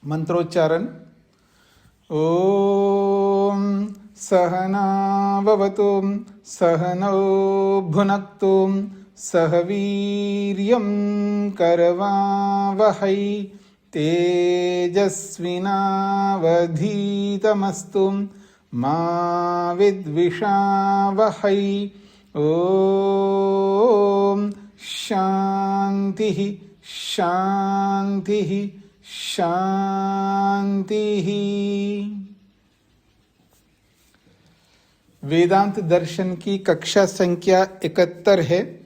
मंत्रोच्चारण। ओम सहना भवतु सहनौ भुनक्तु सह वीर्यं करवावहै तेजस्विनावधीतमस्तु मा विद्विषावहै। ओम शांति शांति शांति। वेदांत दर्शन की कक्षा संख्या 71 है।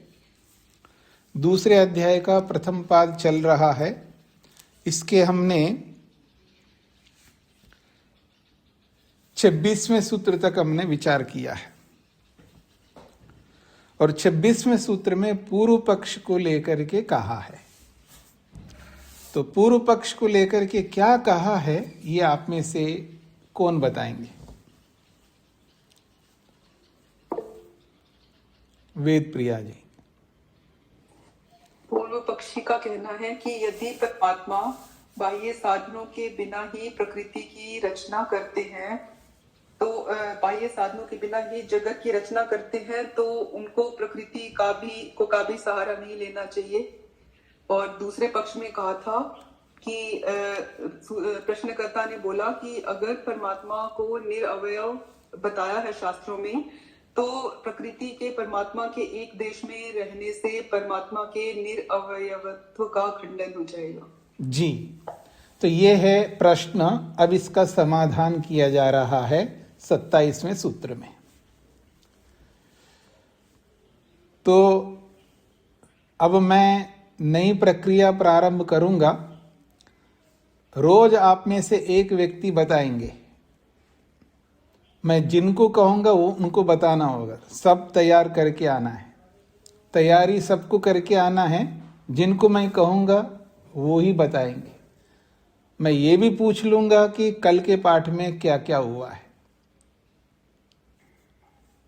दूसरे अध्याय का प्रथम पाद चल रहा है। इसके हमने 26वें सूत्र तक हमने विचार किया है और 26वें सूत्र में पूर्व पक्ष को लेकर के कहा है। तो पूर्व पक्ष को लेकर के क्या कहा है ये आप में से कौन बताएंगे? वेद प्रिया जी। पूर्व पक्षी का कहना है कि यदि परमात्मा बाह्य साधनों के बिना ही प्रकृति की रचना करते हैं, तो बाह्य साधनों के बिना ही जगत की रचना करते हैं, तो उनको प्रकृति का भी सहारा नहीं लेना चाहिए। और दूसरे पक्ष में कहा था कि प्रश्नकर्ता ने बोला कि अगर परमात्मा को निरअवयव बताया है शास्त्रों में, तो प्रकृति के परमात्मा के एक देश में रहने से परमात्मा के निरअवयवत्व का खंडन हो जाएगा। जी, तो ये है प्रश्न। अब इसका समाधान किया जा रहा है 27वें सूत्र में। तो अब मैं नई प्रक्रिया प्रारंभ करूंगा। रोज आप में से एक व्यक्ति बताएंगे। मैं जिनको कहूंगा वो उनको बताना होगा। सब तैयार करके आना है। तैयारी सबको करके आना है। जिनको मैं कहूंगा वो ही बताएंगे। मैं ये भी पूछ लूंगा कि कल के पाठ में क्या क्या हुआ है।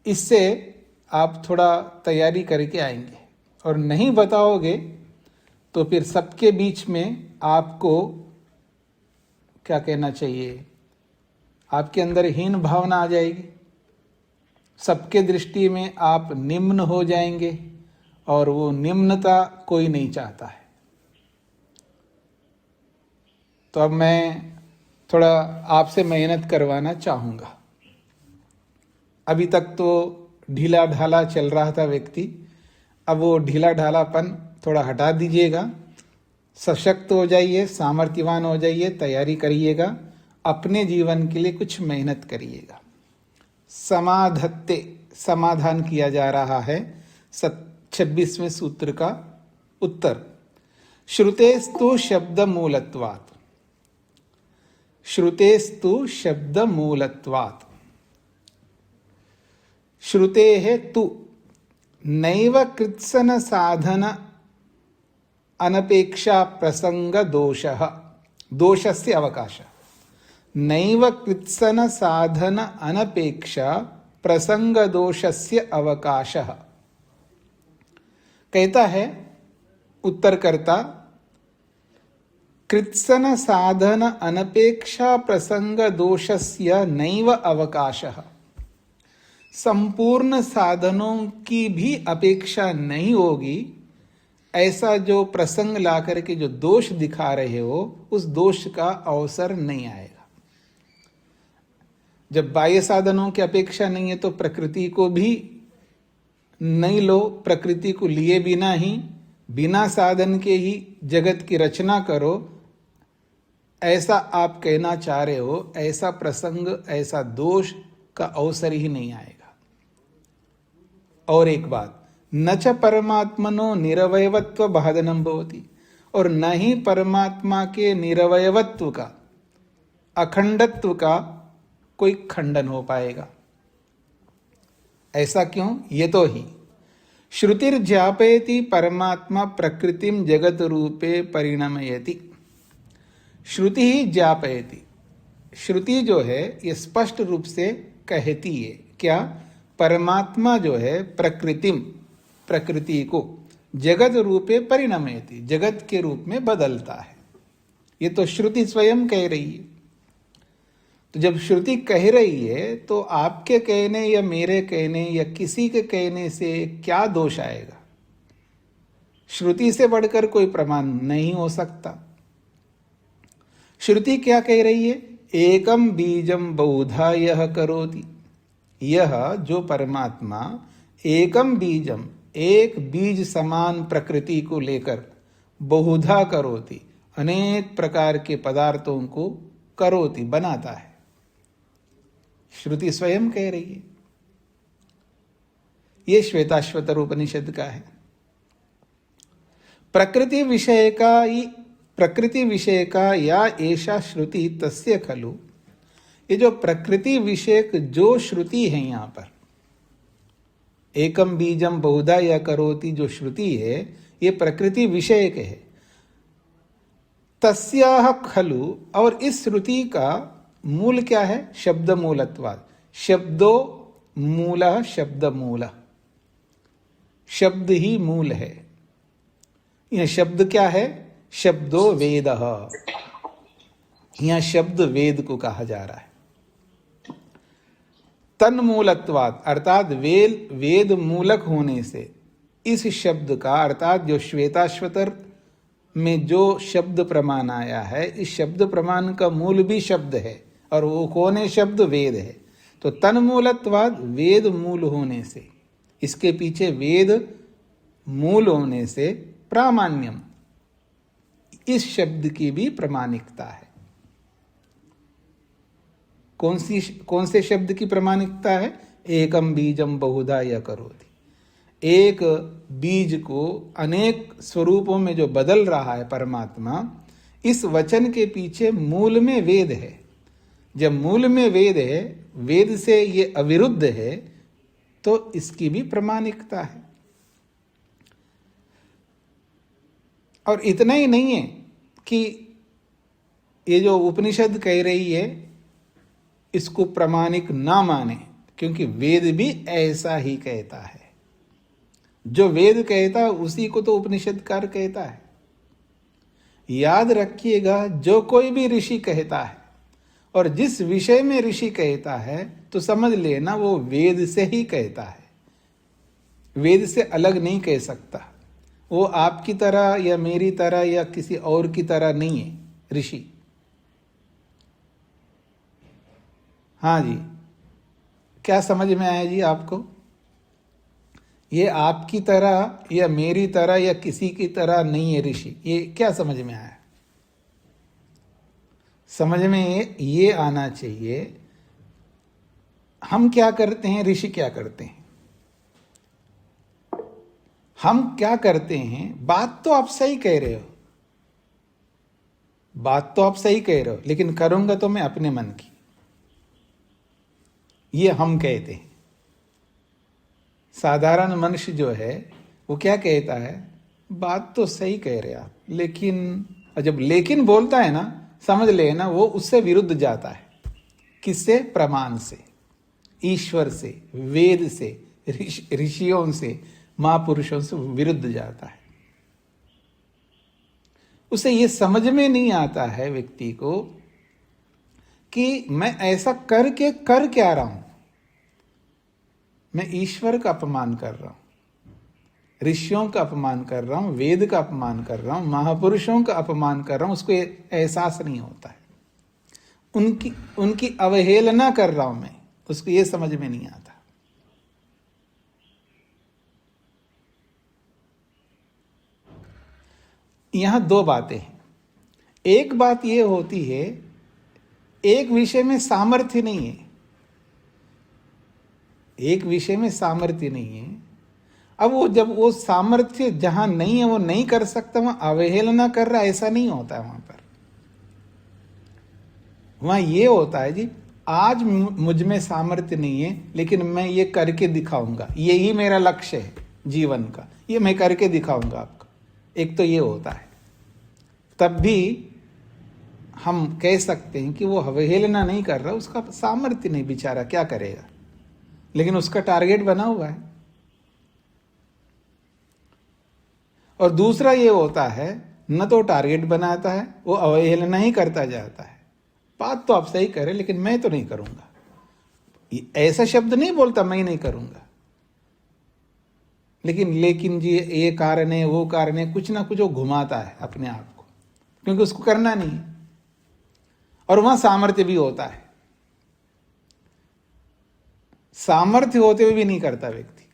इससे आप थोड़ा तैयारी करके आएंगे। और नहीं बताओगे तो फिर सबके बीच में आपको क्या कहना चाहिए, आपके अंदर हीन भावना आ जाएगी। सबके दृष्टि में आप निम्न हो जाएंगे और वो निम्नता कोई नहीं चाहता है। तो अब मैं थोड़ा आपसे मेहनत करवाना चाहूंगा। अभी तक तो ढीला ढाला चल रहा था व्यक्ति। अब वो ढीला ढालापन थोड़ा हटा दीजिएगा। सशक्त हो जाइए, सामर्थ्यवान हो जाइए, तैयारी करिएगा। अपने जीवन के लिए कुछ मेहनत करिएगा। समाधत्ते समाधान किया जा रहा है 26वें सूत्र का उत्तर। श्रुतेस्तु शब्द मूलत्वात्। श्रुतेस्तु शब्द मूलत्वात्। श्रुतेः तु नैव कृत्सन साधन अनपेक्षा प्रसंग दोषः। दोषस्य अवकाशः। नैव कृत्सन साधन अनपेक्षा प्रसंग दोषस्य अवकाशः। कहता है उत्तरकर्ता, कृत्सन साधन अनपेक्षा प्रसंग दोषस्य नैव अवकाशः। संपूर्ण साधनों की भी अपेक्षा नहीं होगी। ऐसा जो प्रसंग ला करके जो दोष दिखा रहे हो, उस दोष का अवसर नहीं आएगा। जब बाह्य साधनों की अपेक्षा नहीं है तो प्रकृति को भी नहीं लो। प्रकृति को लिए बिना ही, बिना साधन के ही जगत की रचना करो, ऐसा आप कहना चाह रहे हो। ऐसा प्रसंग, ऐसा दोष का अवसर ही नहीं आएगा। और एक बात, न च परमात्मनो निरवयवत्व बाधनम भवति। और न ही परमात्मा के निरवयवत्व का, अखंडत्व का कोई खंडन हो पाएगा। ऐसा क्यों? ये तो ही श्रुतिर्ज्ञापयति परमात्मा प्रकृतिम जगत रूपे परिणमयति। श्रुति ही ज्ञापयति। श्रुति जो है ये स्पष्ट रूप से कहती है क्या? परमात्मा जो है प्रकृति को जगत रूपे परिणमयति, जगत के रूप में बदलता है। ये तो श्रुति स्वयं कह रही है। तो जब श्रुति कह रही है तो आपके कहने या मेरे कहने या किसी के कहने से क्या दोष आएगा? श्रुति से बढ़कर कोई प्रमाण नहीं हो सकता। श्रुति क्या कह रही है? एकम बीजम बहुधा यह करोति। यह जो परमात्मा एकम बीजम, एक बीज समान प्रकृति को लेकर बहुधा करोति, अनेक प्रकार के पदार्थों को करोति, बनाता है। श्रुति स्वयं कह रही है। ये श्वेताश्वतर उपनिषद का है। प्रकृति विषय का या ऐसा श्रुति तस्य खलु। ये जो प्रकृति विषयक जो श्रुति है, यहां पर एकम बीजम बहुधा या करोति जो श्रुति है, ये प्रकृति विषयक है। तस्याह खलु, और इस श्रुति का मूल क्या है? शब्द मूलत्वाद। शब्दो मूलः शब्द मूलः, शब्द ही मूल है। यह शब्द क्या है? शब्दो वेदः। यह शब्द वेद को कहा जा रहा है। तन्मूलत्वात्, अर्थात वेद मूलक होने से इस शब्द का, अर्थात जो श्वेताश्वतर में जो शब्द प्रमाण आया है, इस शब्द प्रमाण का मूल भी शब्द है, और वो कौन है? शब्द वेद है। तो तन्मूलत्वाद, वेद मूल होने से, इसके पीछे वेद मूल होने से प्रामाण्यम, इस शब्द की भी प्रामाणिकता है। कौन से शब्द की प्रामाणिकता है? एकम बीजम बहुधा या करोति। एक बीज को अनेक स्वरूपों में जो बदल रहा है परमात्मा, इस वचन के पीछे मूल में वेद है। जब मूल में वेद है, वेद से ये अविरुद्ध है, तो इसकी भी प्रामाणिकता है। और इतना ही नहीं है कि ये जो उपनिषद कह रही है इसको प्रामाणिक ना माने, क्योंकि वेद भी ऐसा ही कहता है। जो वेद कहता है उसी को तो उपनिषदकार कहता है। याद रखिएगा, जो कोई भी ऋषि कहता है और जिस विषय में ऋषि कहता है, तो समझ लेना वो वेद से ही कहता है, वेद से अलग नहीं कह सकता। वो आपकी तरह या मेरी तरह या किसी और की तरह नहीं है ऋषि। हाँ जी, क्या समझ में आया जी आपको? ये आपकी तरह या मेरी तरह या किसी की तरह नहीं है ऋषि। ये क्या समझ में आया? समझ में ये आना चाहिए, हम क्या करते हैं, ऋषि क्या करते हैं। हम क्या करते हैं? बात तो आप सही कह रहे हो, बात तो आप सही कह रहे हो, लेकिन करूंगा तो मैं अपने मन की, ये हम कहते हैं। साधारण मनुष्य जो है वो क्या कहता है? बात तो सही कह रहे आप, लेकिन जब लेकिन बोलता है ना, समझ लेना वो उससे विरुद्ध जाता है। किससे? प्रमाण से, ईश्वर से, वेद से, ऋषियों से, महापुरुषों से विरुद्ध जाता है। उसे ये समझ में नहीं आता है व्यक्ति को कि मैं ऐसा करके कर क्या रहा हूं। मैं ईश्वर का अपमान कर रहा हूं, ऋषियों का अपमान कर रहा हूं, वेद का अपमान कर रहा हूं, महापुरुषों का अपमान कर रहा हूं। उसको एहसास नहीं होता है। उनकी अवहेलना कर रहा हूं मैं, उसको ये समझ में नहीं आता। यहां दो बातें हैं। एक बात यह होती है, एक विषय में सामर्थ्य नहीं है, एक विषय में सामर्थ्य नहीं है। अब वो जब वो सामर्थ्य जहां नहीं है, वो नहीं कर सकता, वहां अवहेलना कर रहा, ऐसा नहीं होता है। वहां पर वहां ये होता है जी, आज मुझ में सामर्थ्य नहीं है, लेकिन मैं ये करके दिखाऊंगा, यही मेरा लक्ष्य है जीवन का, ये मैं करके दिखाऊंगा आपको। एक तो ये होता है, तब भी हम कह सकते हैं कि वो अवहेलना नहीं कर रहा, उसका सामर्थ्य नहीं, बेचारा क्या करेगा, लेकिन उसका टारगेट बना हुआ है। और दूसरा ये होता है न तो टारगेट बनाता है, वो अवहेलना ही करता जाता है। बात तो आप सही करें, लेकिन मैं तो नहीं करूंगा, ऐसा शब्द नहीं बोलता मैं नहीं करूंगा, लेकिन जी ये कारण है, वो कारण है, कुछ ना कुछ वो घुमाता है अपने आप को, क्योंकि उसको करना नहीं है और वहां सामर्थ्य भी होता है। सामर्थ्य होते हुए भी नहीं करता व्यक्ति।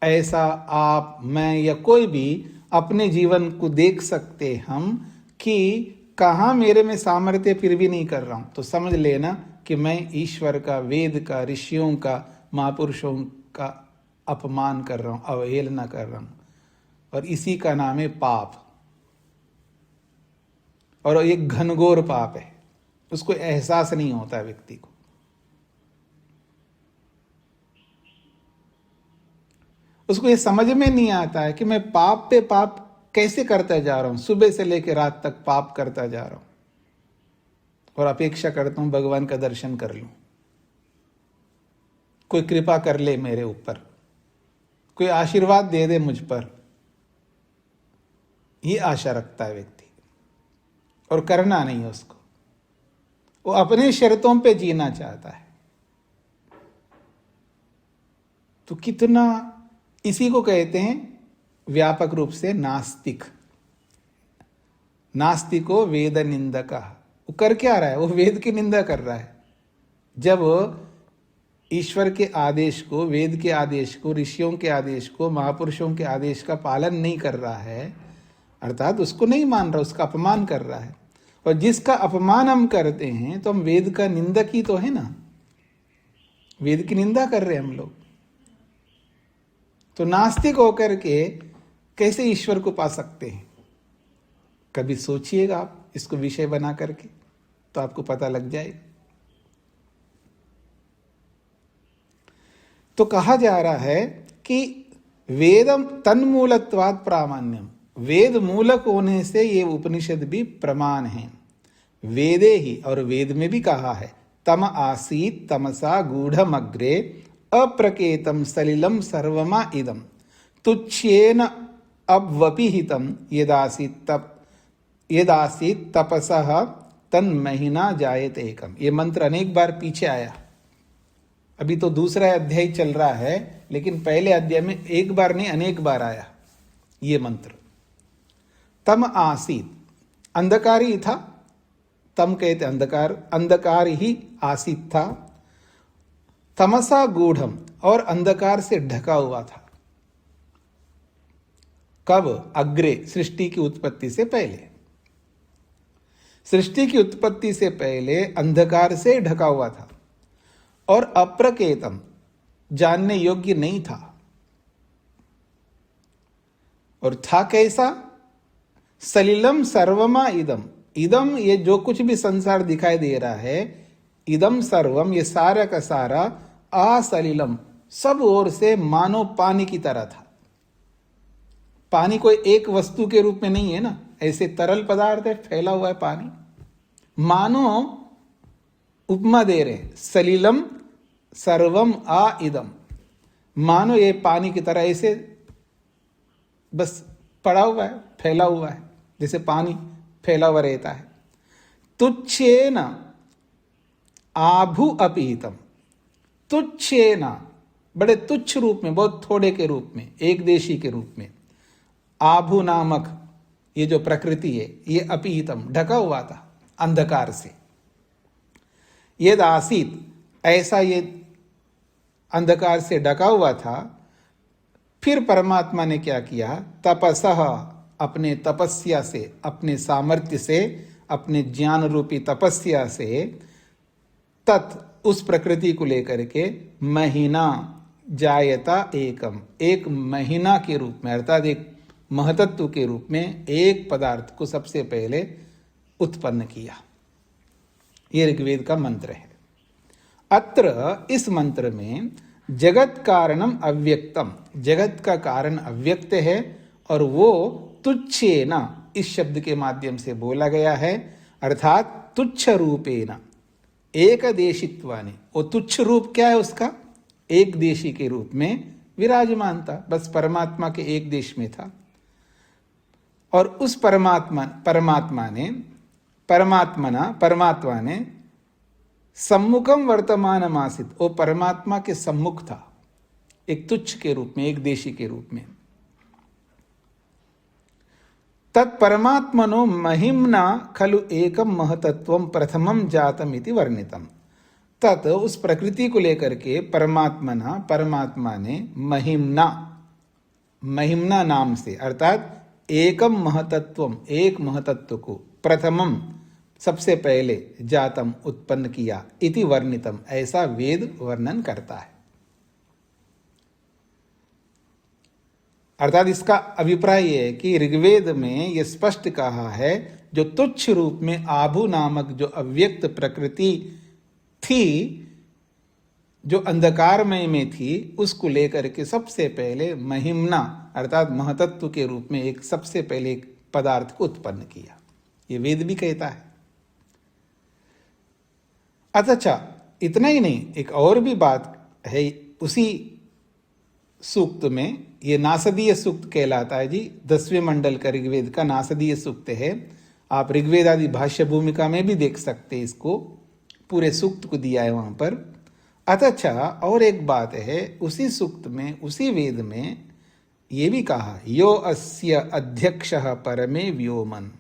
ऐसा आप, मैं या कोई भी अपने जीवन को देख सकते हम कि कहां मेरे में सामर्थ्य फिर भी नहीं कर रहा हूं, तो समझ लेना कि मैं ईश्वर का, वेद का, ऋषियों का, महापुरुषों का अपमान कर रहा हूं, अवहेलना कर रहा हूं, और इसी का नाम है पाप। और एक घनघोर पाप है, उसको एहसास नहीं होता व्यक्ति को। उसको ये समझ में नहीं आता है कि मैं पाप पे पाप कैसे करता जा रहा हूं, सुबह से लेकर रात तक पाप करता जा रहा हूं, और अपेक्षा करता हूं भगवान का दर्शन कर लूं, कोई कृपा कर ले मेरे ऊपर, कोई आशीर्वाद दे दे मुझ पर। ये आशा रखता है व्यक्ति, और करना नहीं है उसको, वो अपने शर्तों पे जीना चाहता है। तो कितना, इसी को कहते हैं व्यापक रूप से नास्तिक। नास्तिको वेद निंदक। वो कर क्या रहा है? वो वेद की निंदा कर रहा है। जब ईश्वर के आदेश को, वेद के आदेश को, ऋषियों के आदेश को, महापुरुषों के आदेश का पालन नहीं कर रहा है, अर्थात उसको नहीं मान रहा, उसका अपमान कर रहा है। और जिसका अपमान हम करते हैं तो हम वेद का निंदक ही तो है ना, वेद की निंदा कर रहे हैं हम लोग। तो नास्तिक होकर के कैसे ईश्वर को पा सकते हैं? कभी सोचिएगा आप इसको विषय बना करके, तो आपको पता लग जाएगा। तो कहा जा रहा है कि वेदम तन्मूलत्वात् प्रामाण्यम, वेद मूलक होने से ये उपनिषद भी प्रमाण है। वेदे ही, और वेद में भी कहा है, तम आसीत तमसा गूढ़म अग्रे अप्रकेतम सलिलम सर्वमा इदम तुच्छेन अवपिहितम यदासीत तपसः तन्महिना जायते एकम। ये मंत्र अनेक बार पीछे आया, अभी तो दूसरा अध्याय चल रहा है, लेकिन पहले अध्याय में एक बार नहीं अनेक बार आया ये मंत्र। तम आसीत, अंधकार ही था, तम कहते अंधकार, अंधकार ही आसीत था। तमसा गूढ़म, और अंधकार से ढका हुआ था। कब? अग्रे, सृष्टि की उत्पत्ति से पहले। सृष्टि की उत्पत्ति से पहले अंधकार से ढका हुआ था, और अप्रकेतम, जानने योग्य नहीं था। और था कैसा? सलिलम सर्वमा इदम, इदम ये जो कुछ भी संसार दिखाई दे रहा है, इदम सर्वम ये सारा का सारा, असलिलम सब ओर से मानो पानी की तरह था। पानी कोई एक वस्तु के रूप में नहीं है ना, ऐसे तरल पदार्थ है, फैला हुआ है पानी। मानो उपमा दे रहे, सलिलम सर्वम आ इदम, मानो ये पानी की तरह ऐसे बस पड़ा हुआ है, फैला हुआ है, जैसे पानी फैला हुआ रहता है। तुच्छेन आभु अपीतम, तुच्छेन बड़े तुच्छ रूप में, बहुत थोड़े के रूप में, एक देशी के रूप में। आभु नामक ये जो प्रकृति है, ये अपीतम ढका हुआ था अंधकार से। यद आसीत, ऐसा ये अंधकार से ढका हुआ था। फिर परमात्मा ने क्या किया? तपसः, अपने तपस्या से, अपने सामर्थ्य से, अपने ज्ञान रूपी तपस्या से, तत् उस प्रकृति को लेकर के, महीना जायता एकम, एक महीना के रूप में, अर्थात एक महतत्व के रूप में एक पदार्थ को सबसे पहले उत्पन्न किया। ये ऋग्वेद का मंत्र है। अत्र, इस मंत्र में, जगत कारणम अव्यक्तम, जगत का कारण अव्यक्त है, और वो तुच्छेन, इस शब्द के माध्यम से बोला गया है, अर्थात तुच्छ रूपेण, एक देशित्वानि। वो तुच्छ रूप क्या है उसका? एक देशी के रूप में विराजमान था, बस परमात्मा के एक देश में था। और उस परमात्मा ने सम्मुखम वर्तमान आसित, वो परमात्मा के सम्मुख था, एक तुच्छ के रूप में, एक देशी के रूप में। तत्परमात्मनो महिम्ना खलु एकम महतत्वम प्रथमम जातम इति वर्णितम। तत् उस प्रकृति को लेकर के परमात्मा ने महिम्ना नाम से, अर्थात एकम महतत्वम, एक महतत्व को, प्रथमम सबसे पहले, जातम उत्पन्न किया, इति वर्णितम, ऐसा वेद वर्णन करता है। अर्थात इसका अभिप्राय यह है कि ऋग्वेद में यह स्पष्ट कहा है, जो तुच्छ रूप में आभु नामक जो अव्यक्त प्रकृति थी, जो अंधकारमय में थी, उसको लेकर के सबसे पहले महिम्ना अर्थात महतत्व के रूप में एक सबसे पहले एक पदार्थ को उत्पन्न किया। ये वेद भी कहता है। अच्छा, इतना ही नहीं, एक और भी बात है उसी सूक्त में, ये नासदीय सूक्त कहलाता है जी, 10वें मंडल का ऋग्वेद का नासदीय सूक्त है। आप ऋग्वेद आदि भाष्य भूमिका में भी देख सकते हैं, इसको पूरे सूक्त को दिया है वहां पर। अच्छा, और एक बात है, उसी सूक्त में, उसी वेद में ये भी कहा, यो अस्य अध्यक्षः परमे व्योमन,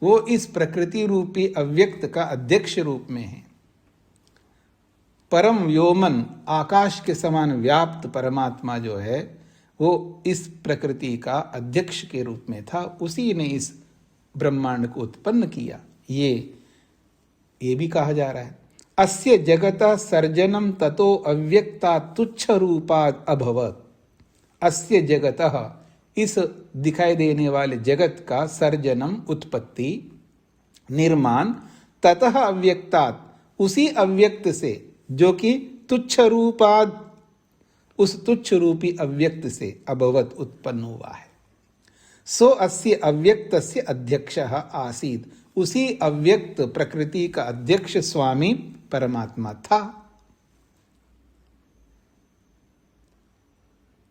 वो इस प्रकृति रूपी अव्यक्त का अध्यक्ष रूप में है। परम व्योमन, आकाश के समान व्याप्त परमात्मा जो है, वो इस प्रकृति का अध्यक्ष के रूप में था, उसी ने इस ब्रह्मांड को उत्पन्न किया। ये भी कहा जा रहा है। अस्य जगता सर्जनम ततो अव्यक्ता तुच्छ रूपाद अभवत। अस्य जगतः, इस दिखाई देने वाले जगत का, सर्जनम उत्पत्ति, निर्माण, ततः अव्यक्तात्, उसी अव्यक्त से, जो कि तुच्छ रूपाद, उस तुच्छ रूपी अव्यक्त से अभवत उत्पन्न हुआ है। सो अस्य अव्यक्तस्य अध्यक्षः आसीत्, उसी अव्यक्त प्रकृति का अध्यक्ष स्वामी परमात्मा था।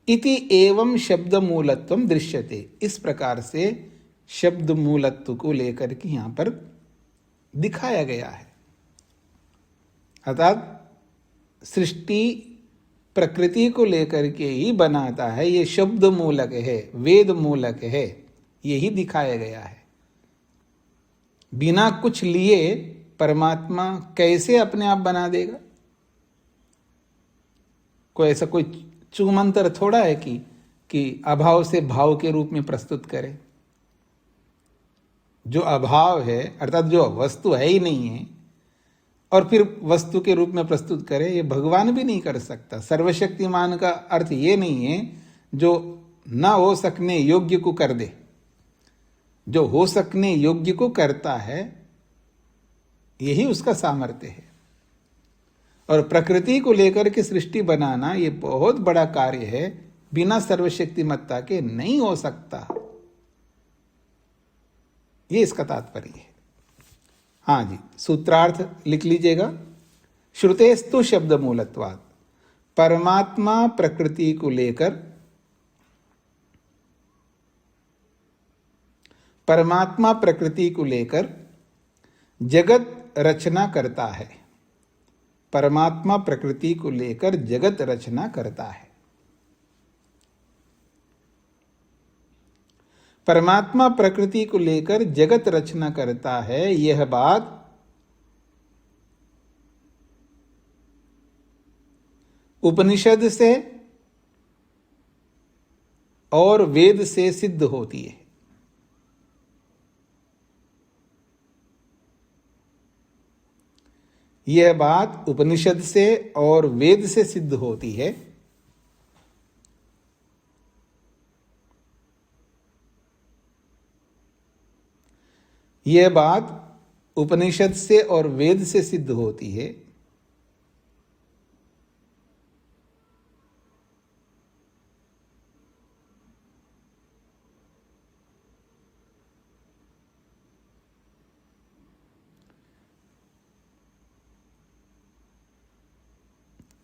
इति एवं शब्द मूलत्वम दृश्यते, इस प्रकार से शब्द मूलत्व को लेकर के यहां पर दिखाया गया है। अर्थात सृष्टि प्रकृति को लेकर के ही बनाता है, ये शब्द मूलक है, वेद मूलक है, यही दिखाया गया है। बिना कुछ लिए परमात्मा कैसे अपने आप बना देगा? कोई ऐसा कोई चूमंतर थोड़ा है कि अभाव से भाव के रूप में प्रस्तुत करे। जो अभाव है, अर्थात जो वस्तु है ही नहीं है, और फिर वस्तु के रूप में प्रस्तुत करे, ये भगवान भी नहीं कर सकता। सर्वशक्तिमान का अर्थ ये नहीं है जो ना हो सकने योग्य को कर दे। जो हो सकने योग्य को करता है, यही उसका सामर्थ्य है। और प्रकृति को लेकर के सृष्टि बनाना ये बहुत बड़ा कार्य है, बिना सर्वशक्तिमत्ता के नहीं हो सकता। ये इसका तात्पर्य है। हाँ जी, सूत्रार्थ लिख लीजिएगा। श्रुतेस्तु शब्द मूलत्वात्, परमात्मा प्रकृति को लेकर, परमात्मा प्रकृति को लेकर जगत रचना करता है। परमात्मा प्रकृति को लेकर जगत रचना करता है। परमात्मा प्रकृति को लेकर जगत रचना करता है, यह बात उपनिषद से और वेद से सिद्ध होती है। यह बात उपनिषद से और वेद से सिद्ध होती है। यह बात उपनिषद से और वेद से सिद्ध होती है।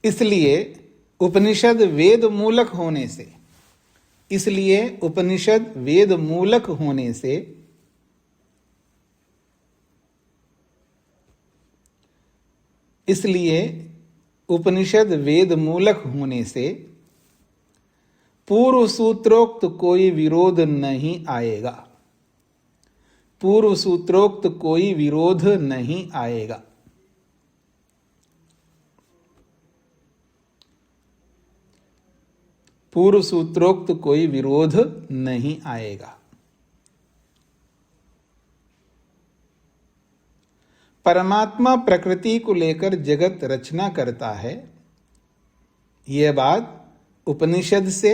इसलिए उपनिषद वेद मूलक होने से, इसलिए उपनिषद वेद मूलक होने से उपनिषद वेद मूलक होने से पूर्व सूत्रोक्त कोई विरोध नहीं आएगा। पूर्व सूत्रोक्त कोई विरोध नहीं आएगा। पूर्व सूत्रोक्त कोई विरोध नहीं आएगा। परमात्मा प्रकृति को लेकर जगत रचना करता है, यह बात उपनिषद से,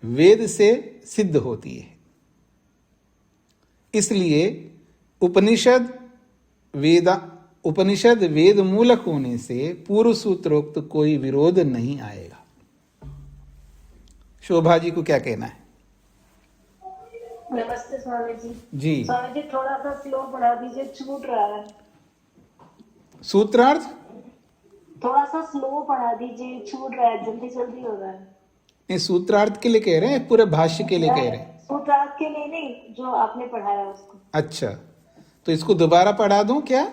वेद से सिद्ध होती है। इसलिए उपनिषद वेद मूलक होने से पूर्व सूत्रोक्त कोई विरोध नहीं आएगा। शोभा जी को क्या कहना है? नमस्ते स्वामी जी। जी स्वामी जी थोड़ा सा स्लो पढ़ा दीजिए, छूट रहा है। सूत्रार्थ थोड़ा सा स्लो पढ़ा दीजिए, छूट रहा है, जल्दी जल्दी हो रहा है। नहीं, सूत्रार्थ के लिए कह रहे हैं, पूरे भाष्य के लिए कह रहे हैं? सूत्रार्थ के लिए नहीं, जो आपने पढ़ाया उसको। अच्छा, तो इसको दोबारा पढ़ा दूं क्या?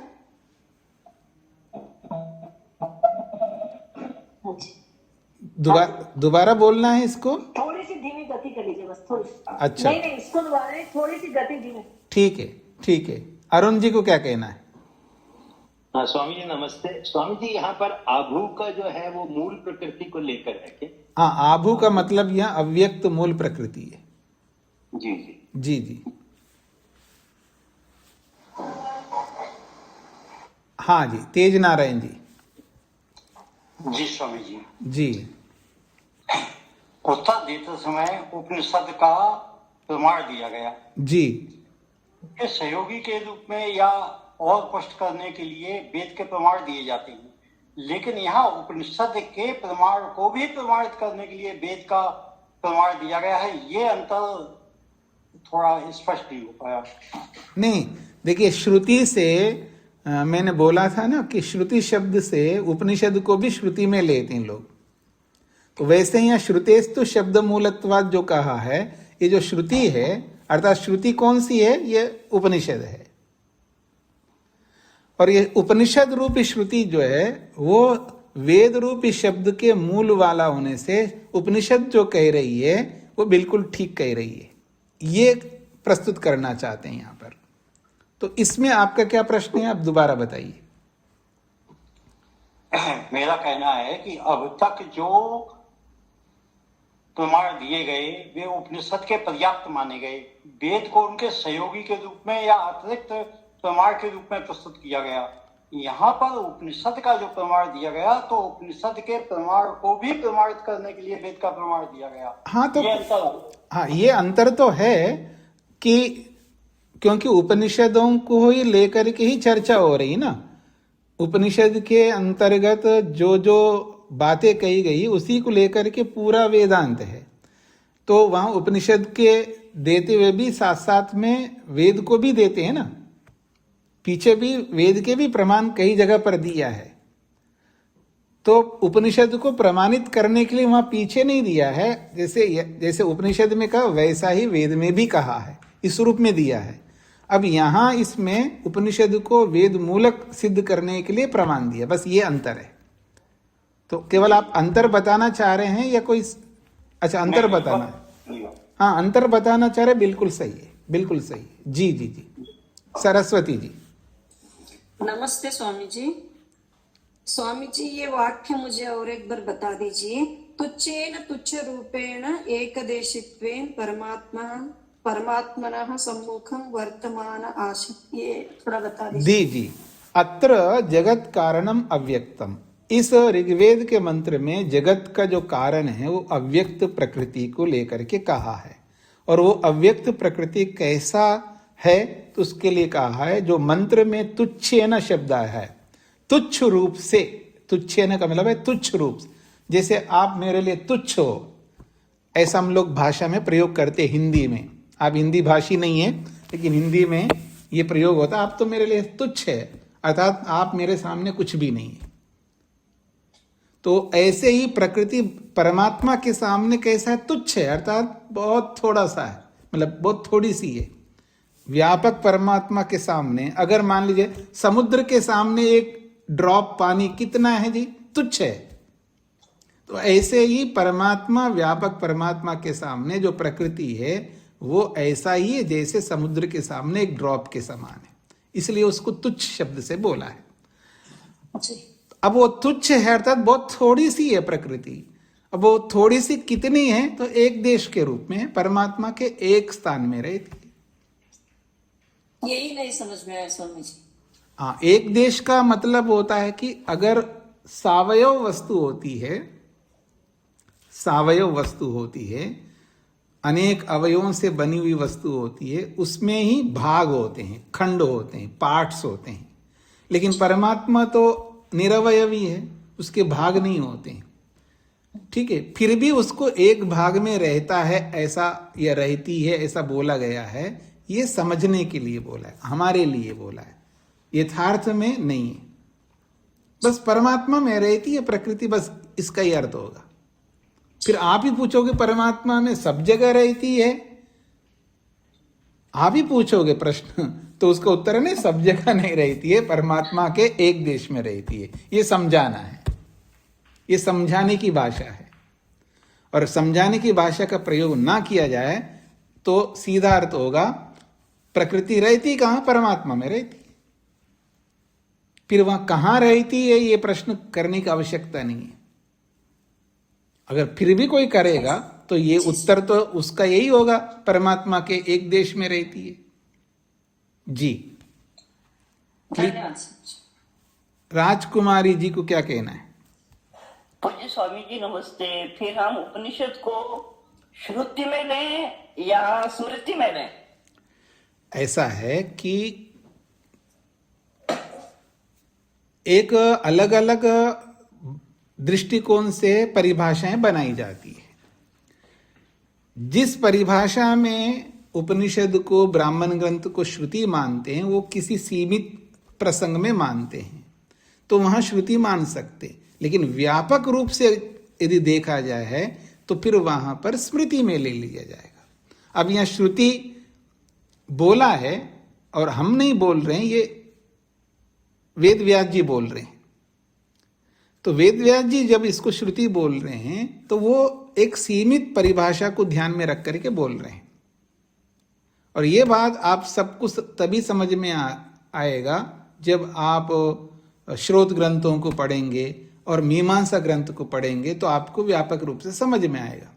दोबारा बोलना है इसको? थोड़ी सी धीमी गति कर लीजिए बस, थोड़ी सी। अच्छा, नहीं इसको दोबारा थोड़ी सी गति धीमी। ठीक है, ठीक है। अरुण जी को क्या कहना है? हाँ स्वामी जी नमस्ते। स्वामी जी यहाँ पर आभू का जो है वो मूल प्रकृति को लेकर है क्या? हाँ, आभू का मतलब यहाँ अव्यक्त मूल प्रकृति है। जी जी जी जी। हाँ जी, तेज नारायण जी। जी स्वामी जी। जी, उत्तर देते समय उपनिषद का प्रमाण दिया गया जी के सहयोगी के रूप में या और स्पष्ट करने के लिए वेद के प्रमाण दिए जाते हैं, लेकिन यहाँ उपनिषद के प्रमाण को भी प्रमाणित करने के लिए वेद का प्रमाण दिया गया है। ये अंतर थोड़ा स्पष्ट नहीं हो पाया। नहीं, देखिए श्रुति से मैंने बोला था ना कि श्रुति शब्द से उपनिषद को भी श्रुति में लेते हैं लोग। तो वैसे ही यहाँ श्रुतेस्तु शब्द मूलत्वाद जो कहा है, ये जो श्रुति है, अर्थात श्रुति कौन सी है? ये उपनिषद है। और ये उपनिषद रूपी श्रुति जो है वो वेद रूपी शब्द के मूल वाला होने से उपनिषद जो कह रही है वो बिल्कुल ठीक कह रही है, ये प्रस्तुत करना चाहते हैं यहाँ पर। तो इसमें आपका क्या प्रश्न है, आप दोबारा बताइए। मेरा कहना है कि अब तक जो प्रमाण दिए गए वे उपनिषद के पर्याप्त माने गए, वेद को उनके सहयोगी के रूप में या अतिरिक्त प्रमाण के रूप में प्रस्तुत किया गया। यहाँ पर उपनिषद का जो प्रमाण दिया गया तो उपनिषद के प्रमाण को भी प्रमाणित करने के लिए वेद का प्रमाण दिया गया। हाँ, तो ये अंतर, हाँ, ये अंतर तो है कि क्योंकि उपनिषदों को ही लेकर के ही चर्चा हो रही ना। उपनिषद के अंतर्गत जो जो बातें कही गई उसी को लेकर के पूरा वेदांत है। तो वहां उपनिषद के देते हुए भी साथ साथ में वेद को भी देते हैं ना। पीछे भी वेद के भी प्रमाण कई जगह पर दिया है। तो उपनिषद को प्रमाणित करने के लिए वहां पीछे नहीं दिया है, जैसे उपनिषद में कहा वैसा ही वेद में भी कहा है, इस रूप में दिया है। अब यहां इसमें उपनिषद को वेद मूलक सिद्ध करने के लिए प्रमाण दिया, बस ये अंतर है। तो केवल आप अंतर बताना चाह रहे हैं या कोई? अच्छा, अंतर बताना है। हाँ, अंतर बताना चाह रहे, बिल्कुल सही है, बिल्कुल सही है। जी जी जी। सरस्वती जी। नमस्ते स्वामी जी। स्वामी जी ये वाक्य मुझे और एक बार बता दीजिए। तुच्छेन तुच्छ रूपेण एकदेशित्वेन परमात्मनः सम्मुखं वर्तमान आसीत्, ये थोड़ा बता दीजिए। जी। अत्र जगत कारणम अव्यक्तम, इस ऋग्वेद के मंत्र में जगत का जो कारण है वो अव्यक्त प्रकृति को लेकर के कहा है। और वो अव्यक्त प्रकृति कैसा है तो उसके लिए कहा है, जो मंत्र में तुच्छेन शब्द है, तुच्छ रूप से। तुच्छेन का मतलब है तुच्छ रूप, जैसे आप मेरे लिए तुच्छ हो, ऐसा हम लोग भाषा में प्रयोग करते हिंदी में। आप हिंदी भाषी नहीं है, लेकिन हिंदी में ये प्रयोग होता है, आप तो मेरे लिए तुच्छ है, अर्थात आप मेरे सामने कुछ भी नहीं है। तो ऐसे ही प्रकृति परमात्मा के सामने कैसा है? तुच्छ है, अर्थात बहुत थोड़ा सा है, मतलब बहुत थोड़ी सी है। व्यापक परमात्मा के सामने अगर मान लीजिए समुद्र के सामने एक ड्रॉप पानी कितना है जी? तुच्छ है। तो ऐसे ही परमात्मा, व्यापक परमात्मा के सामने जो प्रकृति है वो ऐसा ही है जैसे समुद्र के सामने एक ड्रॉप के समान है, इसलिए उसको तुच्छ शब्द से बोला है। अब वो तुच्छ है अर्थात बहुत थोड़ी सी है प्रकृति। अब वो थोड़ी सी कितनी है? तो एक देश के रूप में परमात्मा के एक स्थान में रहती है। यही नहीं समझ में आया स्वामी जी। हाँ, एक देश का मतलब होता है कि अगर सावयव वस्तु होती है, सावयव वस्तु होती है, अनेक अवयवों से बनी हुई वस्तु होती है, उसमें ही भाग होते हैं, खंड होते हैं, पार्ट्स होते हैं। लेकिन परमात्मा तो निरवयवी है, उसके भाग नहीं होते हैं, ठीक है। फिर भी उसको एक भाग में रहता है ऐसा या रहती है ऐसा बोला गया है, ये समझने के लिए बोला है, हमारे लिए बोला है, यथार्थ में नहीं है। बस परमात्मा में रहती है प्रकृति, बस इसका ही अर्थ होगा। फिर आप ही पूछोगे परमात्मा में सब जगह रहती है, आप ही पूछोगे प्रश्न, तो उसका उत्तर है नहीं, सब जगह नहीं रहती है, परमात्मा के एक देश में रहती है। ये समझाना है, ये समझाने की भाषा है। और समझाने की भाषा का प्रयोग ना किया जाए तो सीधा अर्थ होगा प्रकृति रहती कहां? परमात्मा में रहती है। फिर वहां कहां रहती है ये प्रश्न करने की आवश्यकता नहीं है। अगर फिर भी कोई करेगा तो ये उत्तर तो उसका यही होगा, परमात्मा के एक देश में रहती है जी। धन्यवाद। राजकुमारी जी को क्या कहना है? पूज्य स्वामी जी नमस्ते। फिर हम उपनिषद को श्रुति में लें या स्मृति में लें? ऐसा है कि एक अलग अलग दृष्टिकोण से परिभाषाएं बनाई जाती है। जिस परिभाषा में उपनिषद को, ब्राह्मण ग्रंथ को श्रुति मानते हैं, वो किसी सीमित प्रसंग में मानते हैं, तो वहां श्रुति मान सकते। लेकिन व्यापक रूप से यदि देखा जाए तो फिर वहां पर स्मृति में ले लिया जाएगा। अब यहां श्रुति बोला है और हम नहीं बोल रहे हैं, ये वेद व्यास जी बोल रहे हैं। तो वेद व्यास जी जब इसको श्रुति बोल रहे हैं तो वो एक सीमित परिभाषा को ध्यान में रख करके बोल रहे हैं। और ये बात आप सबको तभी समझ में आएगा जब आप श्रोत ग्रंथों को पढ़ेंगे और मीमांसा ग्रंथ को पढ़ेंगे, तो आपको व्यापक रूप से समझ में आएगा।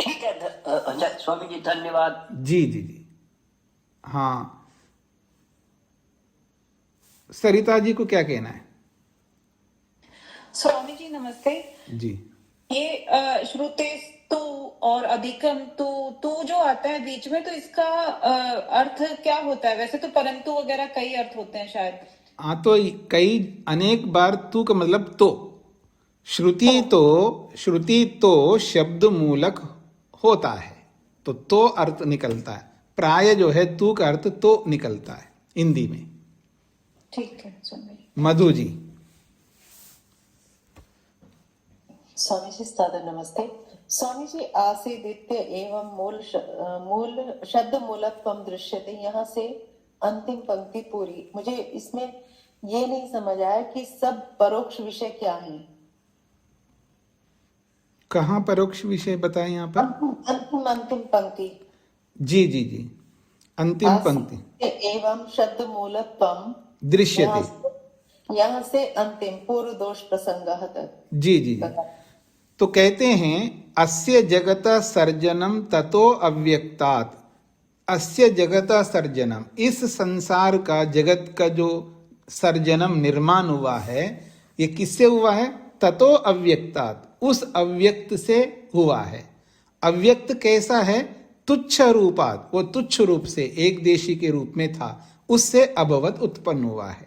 ठीक है अच्छा स्वामी जी, धन्यवाद। जी जी जी। हाँ, सरिता जी को क्या कहना है? स्वामी जी नमस्ते जी। ये श्रुते तु और अधिकम तू जो आता है बीच में, तो इसका अर्थ क्या होता है? वैसे तो परंतु वगैरह कई अर्थ होते हैं शायद। हाँ, तो कई अनेक बार तू का मतलब तो। श्रुति तो शब्द मूलक होता है, तो अर्थ निकलता है। प्राय जो है तू का अर्थ तो निकलता है हिंदी में। ठीक है स्वामी। मधु जी। स्वामी जी सादर नमस्ते। स्वामी जी आसीदित्य एवं मूल शब्द मूलत्वम दृश्यते, यहाँ से अंतिम पंक्ति पूरी। मुझे इसमें ये नहीं समझ आया कि सब परोक्ष विषय क्या है। कहाँ परोक्ष विषय बताएं यहाँ पर? अंतिम पंक्ति। जी जी जी, अंतिम पंक्ति। एवं शब्द मूलत्वम दृश्यते, यहाँ से अंतिम पूर्व दोष प्रसंग तक। जी जी। तो कहते हैं अस्य जगत सर्जनम ततो अव्यक्तात्। अस्य जगत सर्जनम, इस संसार का, जगत का जो सर्जनम निर्माण हुआ है, ये किससे हुआ है? ततो अव्यक्तात्, उस अव्यक्त से हुआ है। अव्यक्त कैसा है? तुच्छ रूपात्, वो तुच्छ रूप से एक देशी के रूप में था, उससे अभवत उत्पन्न हुआ है।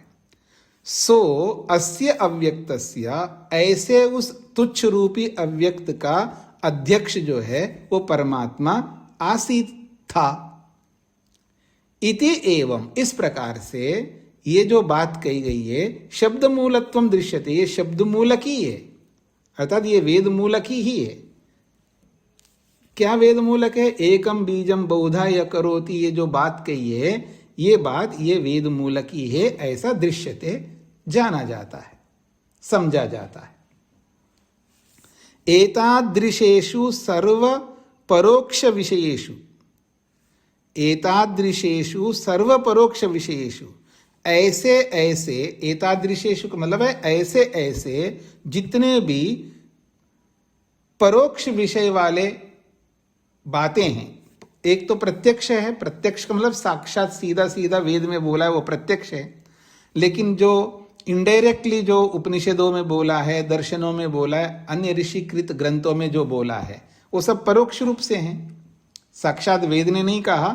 सो अस्य अव्यक्तस्य, ऐसे उस तुच्छ रूपी अव्यक्त का अध्यक्ष जो है वो परमात्मा आसीत था। इति एवं, इस प्रकार से ये जो बात कही गई है शब्द मूलत्वम दृश्यते, ये शब्द मूलक ही है, अर्थात ये वेद मूलक ही है। क्या वेद मूलक है? एकम बीजम बहुधा य करोति, ये जो बात कही है ये बात ये वेद मूलक ही है, ऐसा दृश्यते जाना जाता है, समझा जाता है। एतादृशेषु सर्व परोक्ष विषयेषु, एतादृशेषु सर्व परोक्ष विषयेषु, ऐसे ऐसे, एतादृशेषु का मतलब है ऐसे ऐसे जितने भी परोक्ष विषय वाले बातें हैं। एक तो प्रत्यक्ष है, प्रत्यक्ष का मतलब साक्षात सीधा सीधा वेद में बोला है वो प्रत्यक्ष है, लेकिन जो इनडायरेक्टली जो उपनिषदों में बोला है, दर्शनों में बोला है, अन्य ऋषिकृत ग्रंथों में जो बोला है वो सब परोक्ष रूप से हैं। साक्षात वेद ने नहीं कहा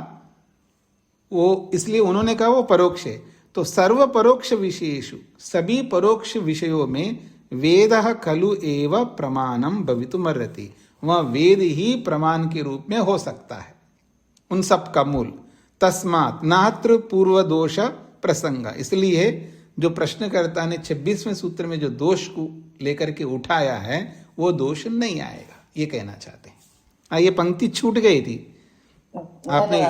वो, इसलिए उन्होंने कहा वो परोक्ष है। तो सर्व परोक्ष विषयेषु, सभी परोक्ष विषयों में वेदः खलु एव प्रमाणम भवितुमर्हति, वह वेद ही प्रमाण के रूप में हो सकता है उन सब का मूल। तस्मात् नात्र पूर्व दोष प्रसंग, इसलिए जो प्रश्नकर्ता ने 26वें सूत्र में जो दोष को लेकर के उठाया है वो दोष नहीं आएगा, ये कहना चाहते हैं। ये पंक्ति छूट गई थी, आपने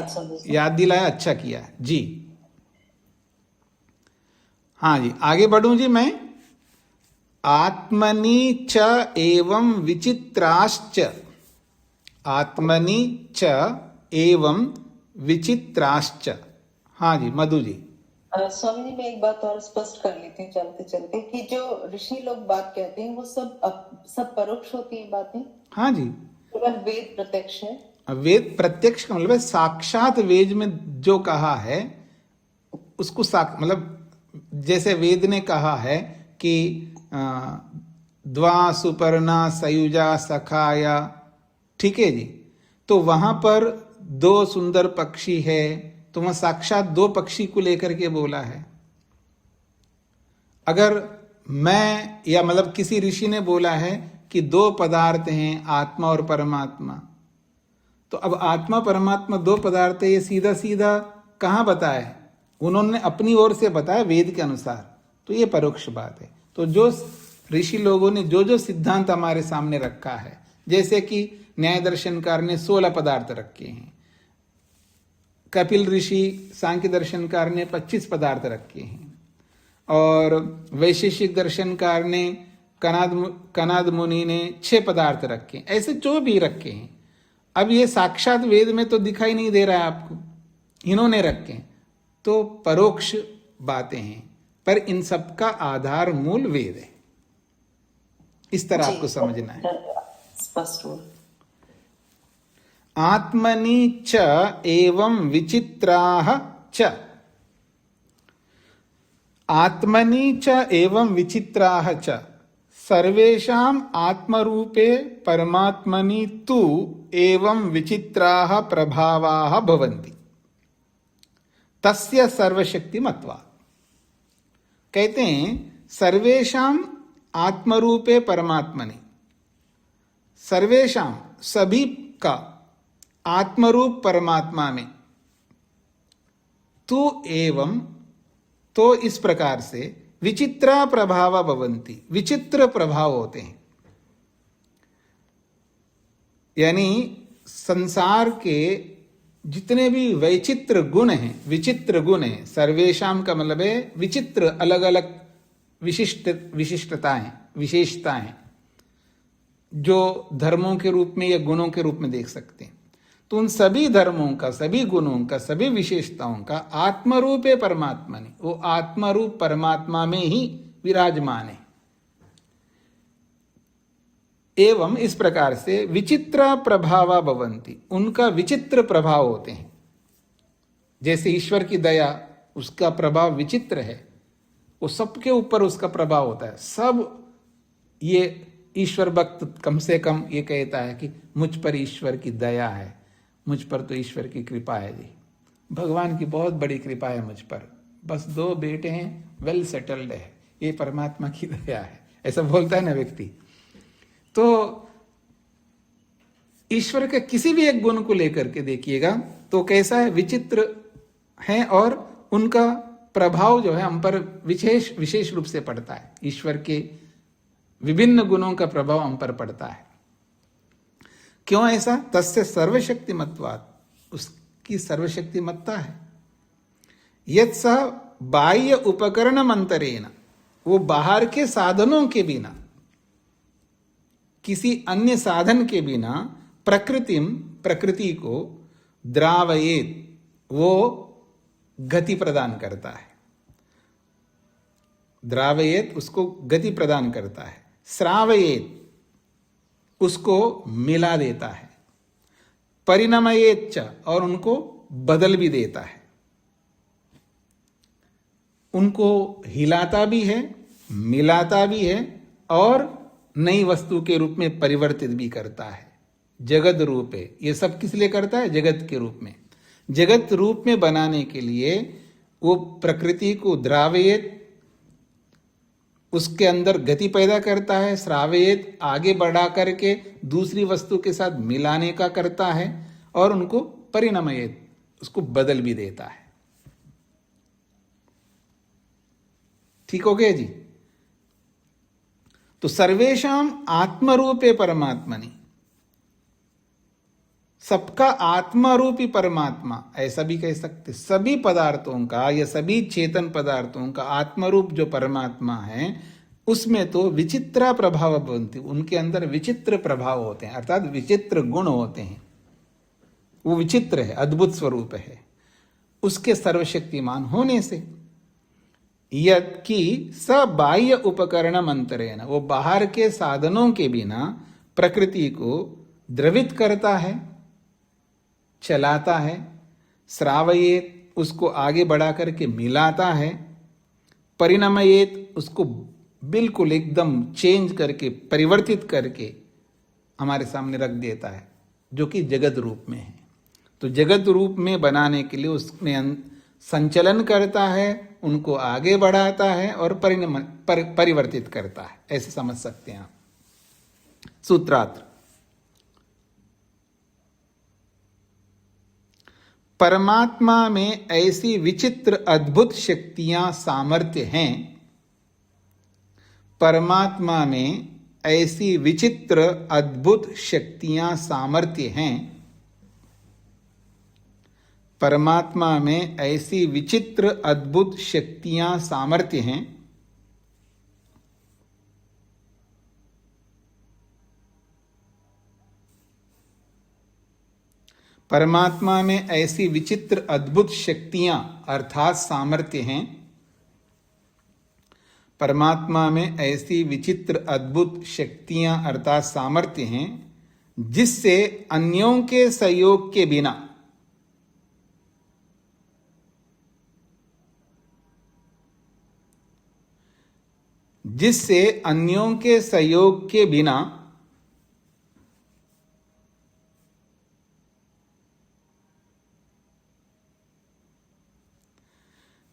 याद दिलाया, अच्छा किया जी। हाँ जी, आगे बढ़ूं जी मैं। आत्मनि च एवं विचित्राश्च, आत्मनि च एवं विचित्राश्च। हाँ जी मधु जी। स्वामी जी, मैं एक बात और स्पष्ट कर लेती हूँ चलते चलते कि जो ऋषि लोग बात कहते हैं वो सब परोक्ष होती है बातें। हाँ जी, केवल वेद प्रत्यक्ष है। वेद प्रत्यक्ष का मतलब है साक्षात वेद में जो कहा है उसको मतलब जैसे वेद ने कहा है कि द्वा सुपर्णा सयुजा सखाया, ठीक है जी, तो वहां पर दो सुंदर पक्षी है, तो वह साक्षात दो पक्षी को लेकर के बोला है। अगर मैं या मतलब किसी ऋषि ने बोला है कि दो पदार्थ हैं आत्मा और परमात्मा, तो अब आत्मा परमात्मा दो पदार्थ है, ये सीधा सीधा कहाँ बताया? उन्होंने अपनी ओर से बताया वेद के अनुसार, तो ये परोक्ष बात है। तो जो ऋषि लोगों ने जो जो सिद्धांत हमारे सामने रखा है, जैसे कि न्याय दर्शनकार ने 16 पदार्थ रखे हैं, कपिल ऋषि सांख्य दर्शनकार ने 25 पदार्थ रखे हैं, और वैशेषिक दर्शनकार ने कनाद मुनि ने 6 पदार्थ रखे, ऐसे जो भी रखे हैं। अब ये साक्षात वेद में तो दिखाई नहीं दे रहा है आपको, इन्होंने रखे हैं, तो परोक्ष बातें हैं, पर इन सब का आधार मूल वेद है। इस तरह आपको समझना है। स्पष्ट हो। आत्मनि च एवं विचित्राः च, आत्मनि च एवं विचित्राः च, सर्वेषाम् आत्मरूपे परमात्मनि तु एवं विचित्राः प्रभावाः भवन्ति तस्य सर्वशक्ति मत्वा। कहते हैं सर्वेषाम आत्मरूपे परमात्मनि, सर्वेषाम सभी का आत्मरूप परमात्मा में, तु एवं तो इस प्रकार से विचित्रा प्रभाव भवन्ति, विचित्र प्रभाव होते हैं। यानी संसार के जितने भी वैचित्र गुण हैं, विचित्र गुण हैं, सर्वेशाम का मतलब है विचित्र, अलग अलग विशिष्टताएं, विशेषताएं, जो धर्मों के रूप में या गुणों के रूप में देख सकते हैं। तो उन सभी धर्मों का, सभी गुणों का, सभी विशेषताओं का आत्मरूप है परमात्मा ने, वो आत्मरूप परमात्मा में ही विराजमान है। एवं इस प्रकार से विचित्र प्रभावा भवन्ति, उनका विचित्र प्रभाव होते हैं। जैसे ईश्वर की दया, उसका प्रभाव विचित्र है, वो सबके ऊपर उसका प्रभाव होता है। सब ये ईश्वर भक्त कम से कम ये कहता है कि मुझ पर ईश्वर की दया है, मुझ पर तो ईश्वर की कृपा है जी, भगवान की बहुत बड़ी कृपा है मुझ पर, बस 2 बेटे हैं, वेल सेटल्ड है, ये परमात्मा की दया है, ऐसा बोलता है ना व्यक्ति। तो ईश्वर के किसी भी एक गुण को लेकर के देखिएगा तो कैसा है, विचित्र है, और उनका प्रभाव जो है हम पर विशेष विशेष रूप से पड़ता है। ईश्वर के विभिन्न गुणों का प्रभाव हम पर पड़ता है। क्यों ऐसा? तस्य सर्वशक्तिमत्वात्, उसकी सर्वशक्तिमत्ता है। यत् सह बाह्य उपकरण मंतरेण, वो बाहर के साधनों के बिना, किसी अन्य साधन के बिना प्रकृति को द्रावयेत, वो गति प्रदान करता है। द्रावयेत, उसको गति प्रदान करता है। श्रावयेत, उसको मिला देता है। परिणमयेत च, और उनको बदल भी देता है। उनको हिलाता भी है, मिलाता भी है, और नई वस्तु के रूप में परिवर्तित भी करता है। जगत रूप है, ये सब किस लिए करता है? जगत के रूप में। जगत रूप में बनाने के लिए वो प्रकृति को द्रावयेत, उसके अंदर गति पैदा करता है। श्रावयेत, आगे बढ़ा करके दूसरी वस्तु के साथ मिलाने का करता है। और उनको परिणमयेत, उसको बदल भी देता है। ठीक हो गया जी? तो सर्वेशाम आत्मरूपे परमात्मनि, सबका आत्मरूपी परमात्मा, ऐसा भी कह सकते। सभी पदार्थों का या सभी चेतन पदार्थों का आत्मरूप जो परमात्मा है, उसमें तो विचित्रा प्रभाव बनती, उनके अंदर विचित्र प्रभाव होते हैं, अर्थात विचित्र गुण होते हैं। वो विचित्र है, अद्भुत स्वरूप है उसके सर्वशक्तिमान होने से। यत् कि स बाह्य उपकरण मंतरेण, वो बाहर के साधनों के बिना प्रकृति को द्रवित करता है, चलाता है। श्रावयेत, उसको आगे बढ़ा करके मिलाता है। परिणमयेत, उसको बिल्कुल एकदम चेंज करके, परिवर्तित करके हमारे सामने रख देता है, जो कि जगत रूप में है। तो जगत रूप में बनाने के लिए उसमें संचलन करता है, उनको आगे बढ़ाता है और परिवर्तित करता है। ऐसे समझ सकते हैं आप। सूत्रार्थ, परमात्मा में ऐसी विचित्र अद्भुत शक्तियां, सामर्थ्य हैं। परमात्मा में ऐसी विचित्र अद्भुत शक्तियां, सामर्थ्य हैं। परमात्मा में ऐसी विचित्र अद्भुत शक्तियां, सामर्थ्य हैं। परमात्मा में ऐसी विचित्र अद्भुत शक्तियां अर्थात सामर्थ्य हैं। परमात्मा में ऐसी विचित्र अद्भुत शक्तियां अर्थात सामर्थ्य हैं, जिससे अन्यों के सहयोग के बिना, जिससे अन्यों के सहयोग के बिना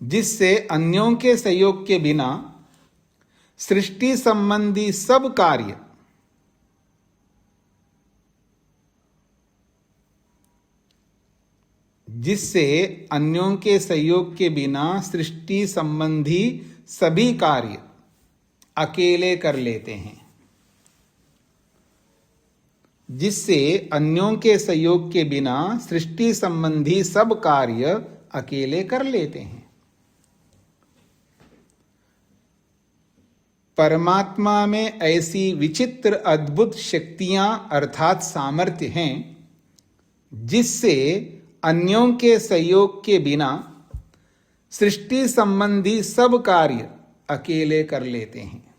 जिससे अन्यों के सहयोग के बिना सृष्टि संबंधी सब कार्य जिससे अन्यों के सहयोग के बिना सृष्टि संबंधी सभी कार्य अकेले कर लेते हैं। जिससे अन्यों के सहयोग के बिना सृष्टि संबंधी सब कार्य अकेले कर लेते हैं। परमात्मा में ऐसी विचित्र अद्भुत शक्तियां अर्थात सामर्थ्य हैं, जिससे अन्यों के सहयोग के बिना सृष्टि संबंधी सब कार्य अकेले कर लेते हैं।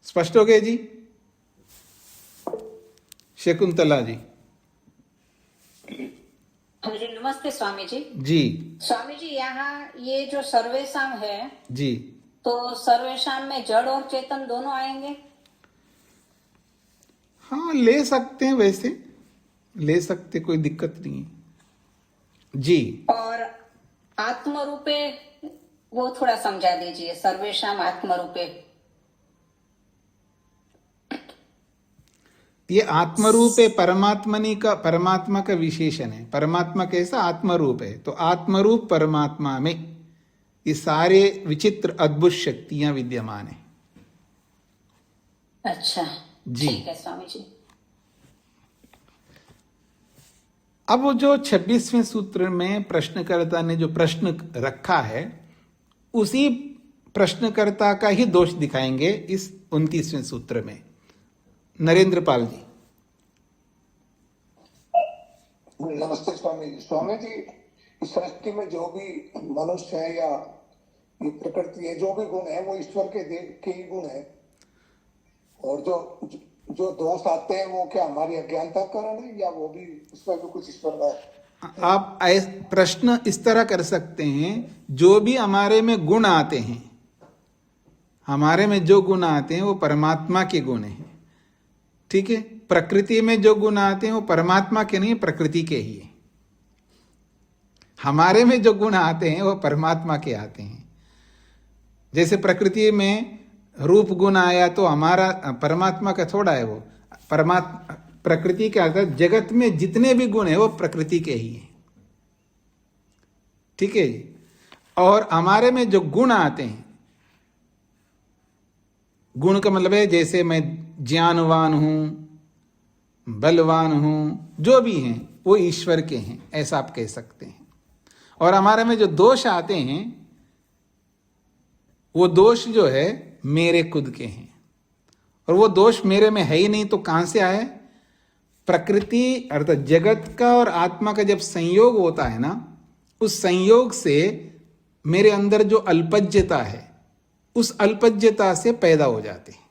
स्पष्ट हो गए जी? शकुंतला जी। हाँ जी, नमस्ते स्वामी जी। जी स्वामी जी, यहाँ ये जो सर्वेशाम है जी, तो सर्वेशाम में जड़ और चेतन दोनों आएंगे? हाँ ले सकते हैं, वैसे ले सकते, कोई दिक्कत नहीं है जी। और आत्मरूपे वो थोड़ा समझा दीजिए, सर्वेशाम आत्मरूपे। ये आत्मरूप है, परमात्मा का विशेषण है। परमात्मा कैसा आत्मरूप है, तो आत्मरूप परमात्मा में ये सारे विचित्र अद्भुत शक्तियां विद्यमान है। अच्छा जी। ठीक है स्वामी जी। अब वो जो 26वें सूत्र में प्रश्नकर्ता ने जो प्रश्न रखा है, उसी प्रश्नकर्ता का ही दोष दिखाएंगे इस 29वें सूत्र में। नरेंद्र पाल जी। नमस्ते स्वामी जी। स्वामी जी, इस सृष्टि में जो भी मनुष्य है या ये प्रकृति है, जो भी गुण है वो ईश्वर के ही गुण है, और जो दोष आते हैं वो क्या हमारी अज्ञानता का कारण है, या वो भी उसमें भी कुछ ईश्वर का है? आप प्रश्न इस तरह कर सकते हैं, जो भी हमारे में गुण आते हैं, हमारे में जो गुण आते हैं वो परमात्मा के गुण हैं, ठीक है। प्रकृति में जो गुण आते हैं वो परमात्मा के नहीं, प्रकृति के ही है। हमारे में जो गुण आते हैं वो परमात्मा के आते हैं। जैसे प्रकृति में रूप गुण आया तो हमारा परमात्मा का थोड़ा है, वो प्रकृति के आता है। जगत में जितने भी गुण है वो प्रकृति के ही है, ठीक है जी। और हमारे में जो गुण आते हैं, गुण का मतलब है जैसे मैं ज्ञानवान हूं, बलवान हूं, जो भी हैं वो ईश्वर के हैं, ऐसा आप कह सकते हैं। और हमारे में जो दोष आते हैं, वो दोष जो है मेरे खुद के हैं, और वो दोष मेरे में है ही नहीं, तो कहां से आए? प्रकृति अर्थात जगत का और आत्मा का जब संयोग होता है ना, उस संयोग से मेरे अंदर जो अल्पज्यता है, उस अल्पज्यता से पैदा हो जाते हैं।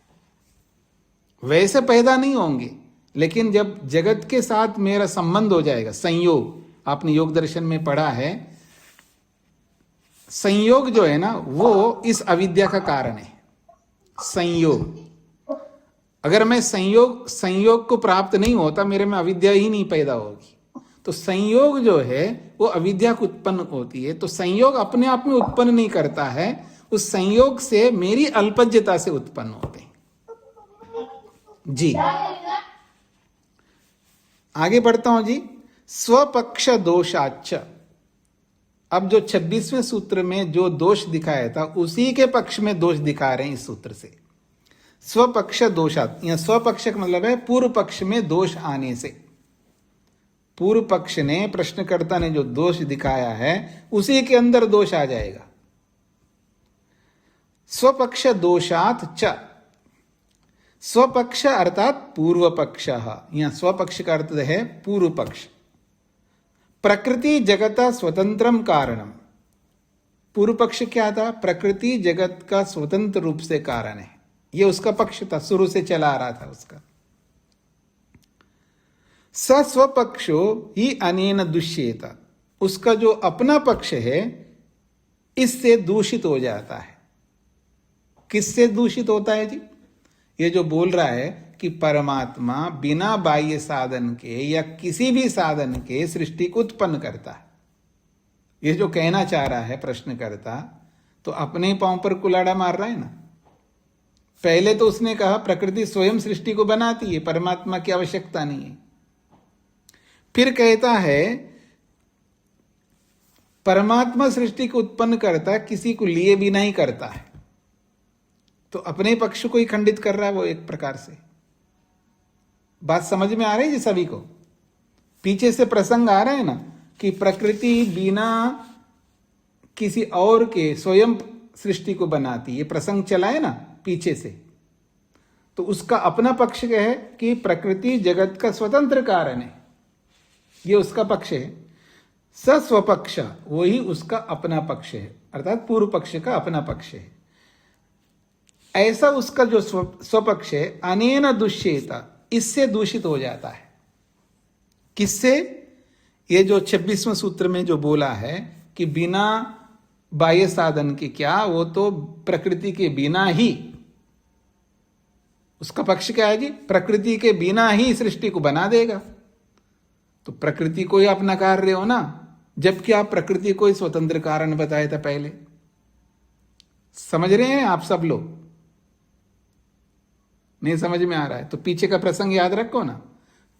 वैसे पैदा नहीं होंगे, लेकिन जब जगत के साथ मेरा संबंध हो जाएगा, संयोग, आपने योग दर्शन में पढ़ा है, संयोग जो है ना वो इस अविद्या का कारण है। संयोग, अगर मैं संयोग को प्राप्त नहीं होता, मेरे में अविद्या ही नहीं पैदा होगी। तो संयोग जो है वो अविद्या को उत्पन्न होती है। तो संयोग अपने आप में उत्पन्न नहीं करता है, उस संयोग से मेरी अल्पज्यता से उत्पन्न होते हैं। जी आगे बढ़ता हूं जी। स्वपक्ष दोषाच्च, अब जो 26वें सूत्र में जो दोष दिखाया था उसी के पक्ष में दोष दिखा रहे हैं इस सूत्र से। स्वपक्ष दोषात, या स्वपक्ष का मतलब है पूर्व पक्ष में दोष आने से। पूर्व पक्ष ने, प्रश्नकर्ता ने जो दोष दिखाया है उसी के अंदर दोष आ जाएगा। स्वपक्ष दोषात च, स्वपक्ष अर्थात पूर्व पक्ष, यहां स्वपक्ष का अर्थ है पूर्व पक्ष। प्रकृति जगता स्वतंत्रम कारणम, पूर्व पक्ष क्या था? प्रकृति जगत का स्वतंत्र रूप से कारण है, यह उसका पक्ष था, शुरू से चला आ रहा था उसका। स स्वपक्षो ही अनेन दुष्येत, उसका जो अपना पक्ष है इससे दूषित हो जाता है। किससे दूषित होता है जी? ये जो बोल रहा है कि परमात्मा बिना बाह्य साधन के या किसी भी साधन के सृष्टि को उत्पन्न करता है, ये जो कहना चाह रहा है प्रश्नकर्ता, तो अपने पांव पर कुलाड़ा मार रहा है ना। पहले तो उसने कहा प्रकृति स्वयं सृष्टि को बनाती है, परमात्मा की आवश्यकता नहीं है। फिर कहता है परमात्मा सृष्टि को उत्पन्न करता है, किसी को लिए भी नहीं करता है। तो अपने पक्ष को ही खंडित कर रहा है वो एक प्रकार से। बात समझ में आ रही है जी सभी को? पीछे से प्रसंग आ रहा है ना कि प्रकृति बिना किसी और के स्वयं सृष्टि को बनाती, ये प्रसंग चला है ना पीछे से। तो उसका अपना पक्ष क्या है कि प्रकृति जगत का स्वतंत्र कारण है, ये उसका पक्ष है। स्वपक्ष वही उसका अपना पक्ष है, अर्थात पूर्व पक्ष का अपना पक्ष है। ऐसा उसका जो स्वपक्ष है अनेन दुष्येता, इससे दूषित हो जाता है। किससे? ये जो 26वें सूत्र में जो बोला है कि बिना बाह्य साधन के, क्या वो तो प्रकृति के बिना ही, उसका पक्ष क्या है जी? प्रकृति के बिना ही सृष्टि को बना देगा। तो प्रकृति को ही आप नकार रहे हो ना, जबकि आप प्रकृति को ही स्वतंत्र कारण बताया था पहले। समझ रहे हैं आप सब लोग? नहीं समझ में आ रहा है तो पीछे का प्रसंग याद रखो ना।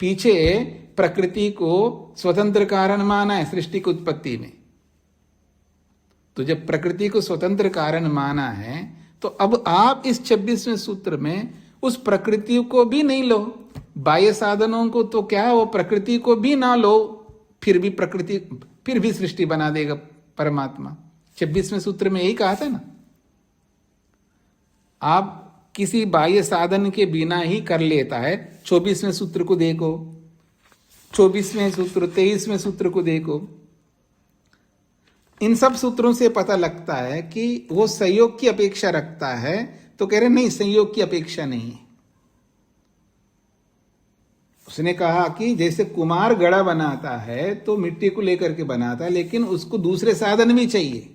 पीछे प्रकृति को स्वतंत्र कारण माना है सृष्टि की उत्पत्ति में। तो जब प्रकृति को स्वतंत्र कारण माना है तो अब आप इस 26वें सूत्र में उस प्रकृति को भी नहीं लो, बाह्य साधनों को तो क्या वो प्रकृति को भी ना लो, फिर भी सृष्टि बना देगा परमात्मा। 26वें सूत्र में यही कहा था ना, आप किसी बाह्य साधन के बिना ही कर लेता है। 24वें सूत्र को देखो, 24वें सूत्र, 23वें सूत्र को देखो। इन सब सूत्रों से पता लगता है कि वो संयोग की अपेक्षा रखता है। तो कह रहे नहीं, संयोग की अपेक्षा नहीं है। उसने कहा कि जैसे कुम्हार घड़ा बनाता है तो मिट्टी को लेकर के बनाता है, लेकिन उसको दूसरे साधन भी चाहिए।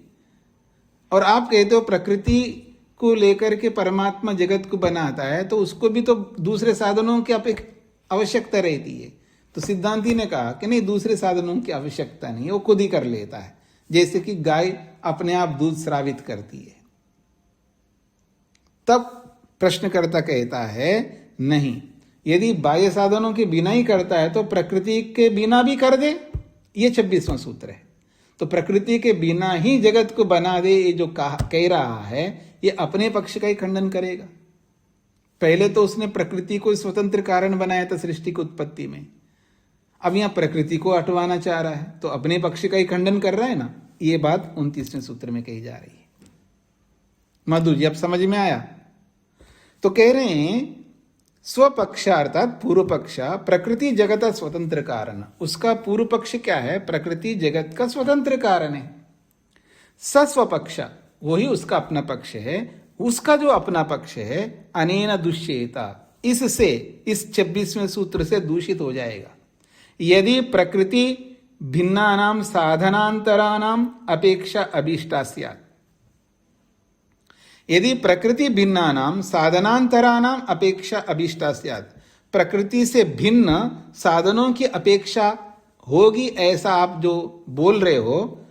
और आप कहते हो प्रकृति को लेकर के परमात्मा जगत को बनाता है तो उसको भी तो दूसरे साधनों की आवश्यकता रहती है। तो सिद्धांती ने कहा कि नहीं, दूसरे साधनों की आवश्यकता नहीं है, वो खुद ही कर लेता है। जैसे कि गाय अपने आप दूध स्रावित करती है। तब प्रश्नकर्ता कहता है नहीं, यदि बाह्य साधनों के बिना ही करता है तो प्रकृति के बिना भी कर दे। ये 26वां सूत्र है। तो प्रकृति के बिना ही जगत को बना दे, ये जो कह रहा है ये अपने पक्ष का ही खंडन करेगा। पहले तो उसने प्रकृति को स्वतंत्र कारण बनाया था सृष्टि की उत्पत्ति में, अब यहां प्रकृति को हटवाना चाह रहा है, तो अपने पक्ष का ही खंडन कर रहा है ना। ये बात 29वें सूत्र में कही जा रही है। मधु जी अब समझ में आया? तो कह रहे हैं स्वपक्ष अर्थात पूर्व पक्ष प्रकृति जगत स्वतंत्र कारण। उसका पूर्व पक्ष क्या है? प्रकृति जगत का स्वतंत्र कारण है। सस्वपक्ष वही उसका अपना पक्ष है। उसका जो अपना पक्ष है अनेन दुष्येता, इससे इस 26वें सूत्र से दूषित हो जाएगा। यदि प्रकृति भिन्नानाम साधनांतराणाम अपेक्षा अभीष्टा स्यात्। यदि प्रकृति भिन्नानाम साधनांतराणाम अपेक्षा अभीष्टा स्यात्, प्रकृति से भिन्न साधनों की अपेक्षा होगी ऐसा आप जो बोल रहे हो,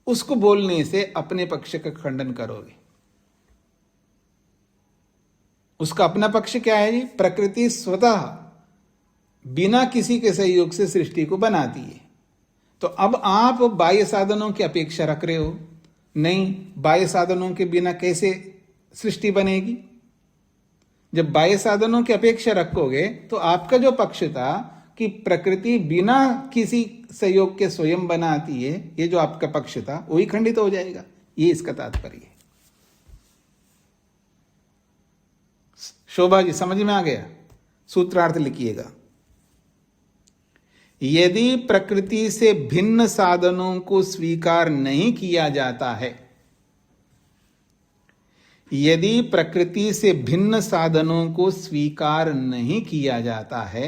उसको बोलने से अपने पक्ष का खंडन करोगे। उसका अपना पक्ष क्या है जी? प्रकृति स्वतः बिना किसी के सहयोग से सृष्टि को बनाती है। तो अब आप बाह्य साधनों की अपेक्षा रख रहे हो। नहीं, बाह्य साधनों के बिना कैसे सृष्टि बनेगी? जब बाह्य साधनों की अपेक्षा रखोगे तो आपका जो पक्ष था कि प्रकृति बिना किसी सहयोग के स्वयं बनाती है, ये जो आपका पक्ष था वही खंडित हो जाएगा। ये इसका तात्पर्य है। शोभा जी समझ में आ गया? सूत्रार्थ लिखिएगा। यदि प्रकृति से भिन्न साधनों को स्वीकार नहीं किया जाता है, यदि प्रकृति से भिन्न साधनों को स्वीकार नहीं किया जाता है,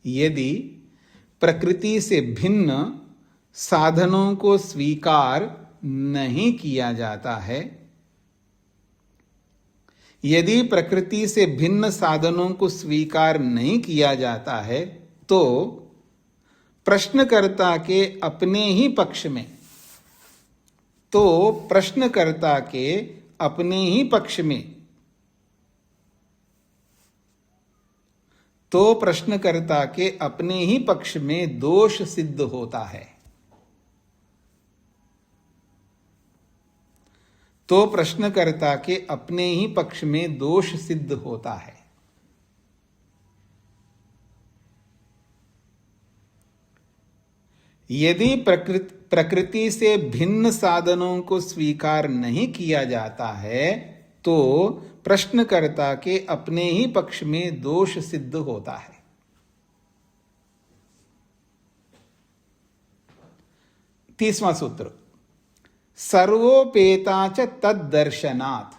यदि प्रकृति से भिन्न साधनों को स्वीकार नहीं किया जाता है, यदि प्रकृति से भिन्न साधनों को स्वीकार नहीं किया जाता है तो प्रश्नकर्ता के अपने ही पक्ष में, तो प्रश्नकर्ता के अपने ही पक्ष में, तो प्रश्नकर्ता के अपने ही पक्ष में दोष सिद्ध होता है। तो प्रश्नकर्ता के अपने ही पक्ष में दोष सिद्ध होता है। यदि प्रकृति से भिन्न साधनों को स्वीकार नहीं किया जाता है तो प्रश्नकर्ता के अपने ही पक्ष में दोष सिद्ध होता है। तीसवां सूत्र, सर्वोपेता च तद्दर्शनात्।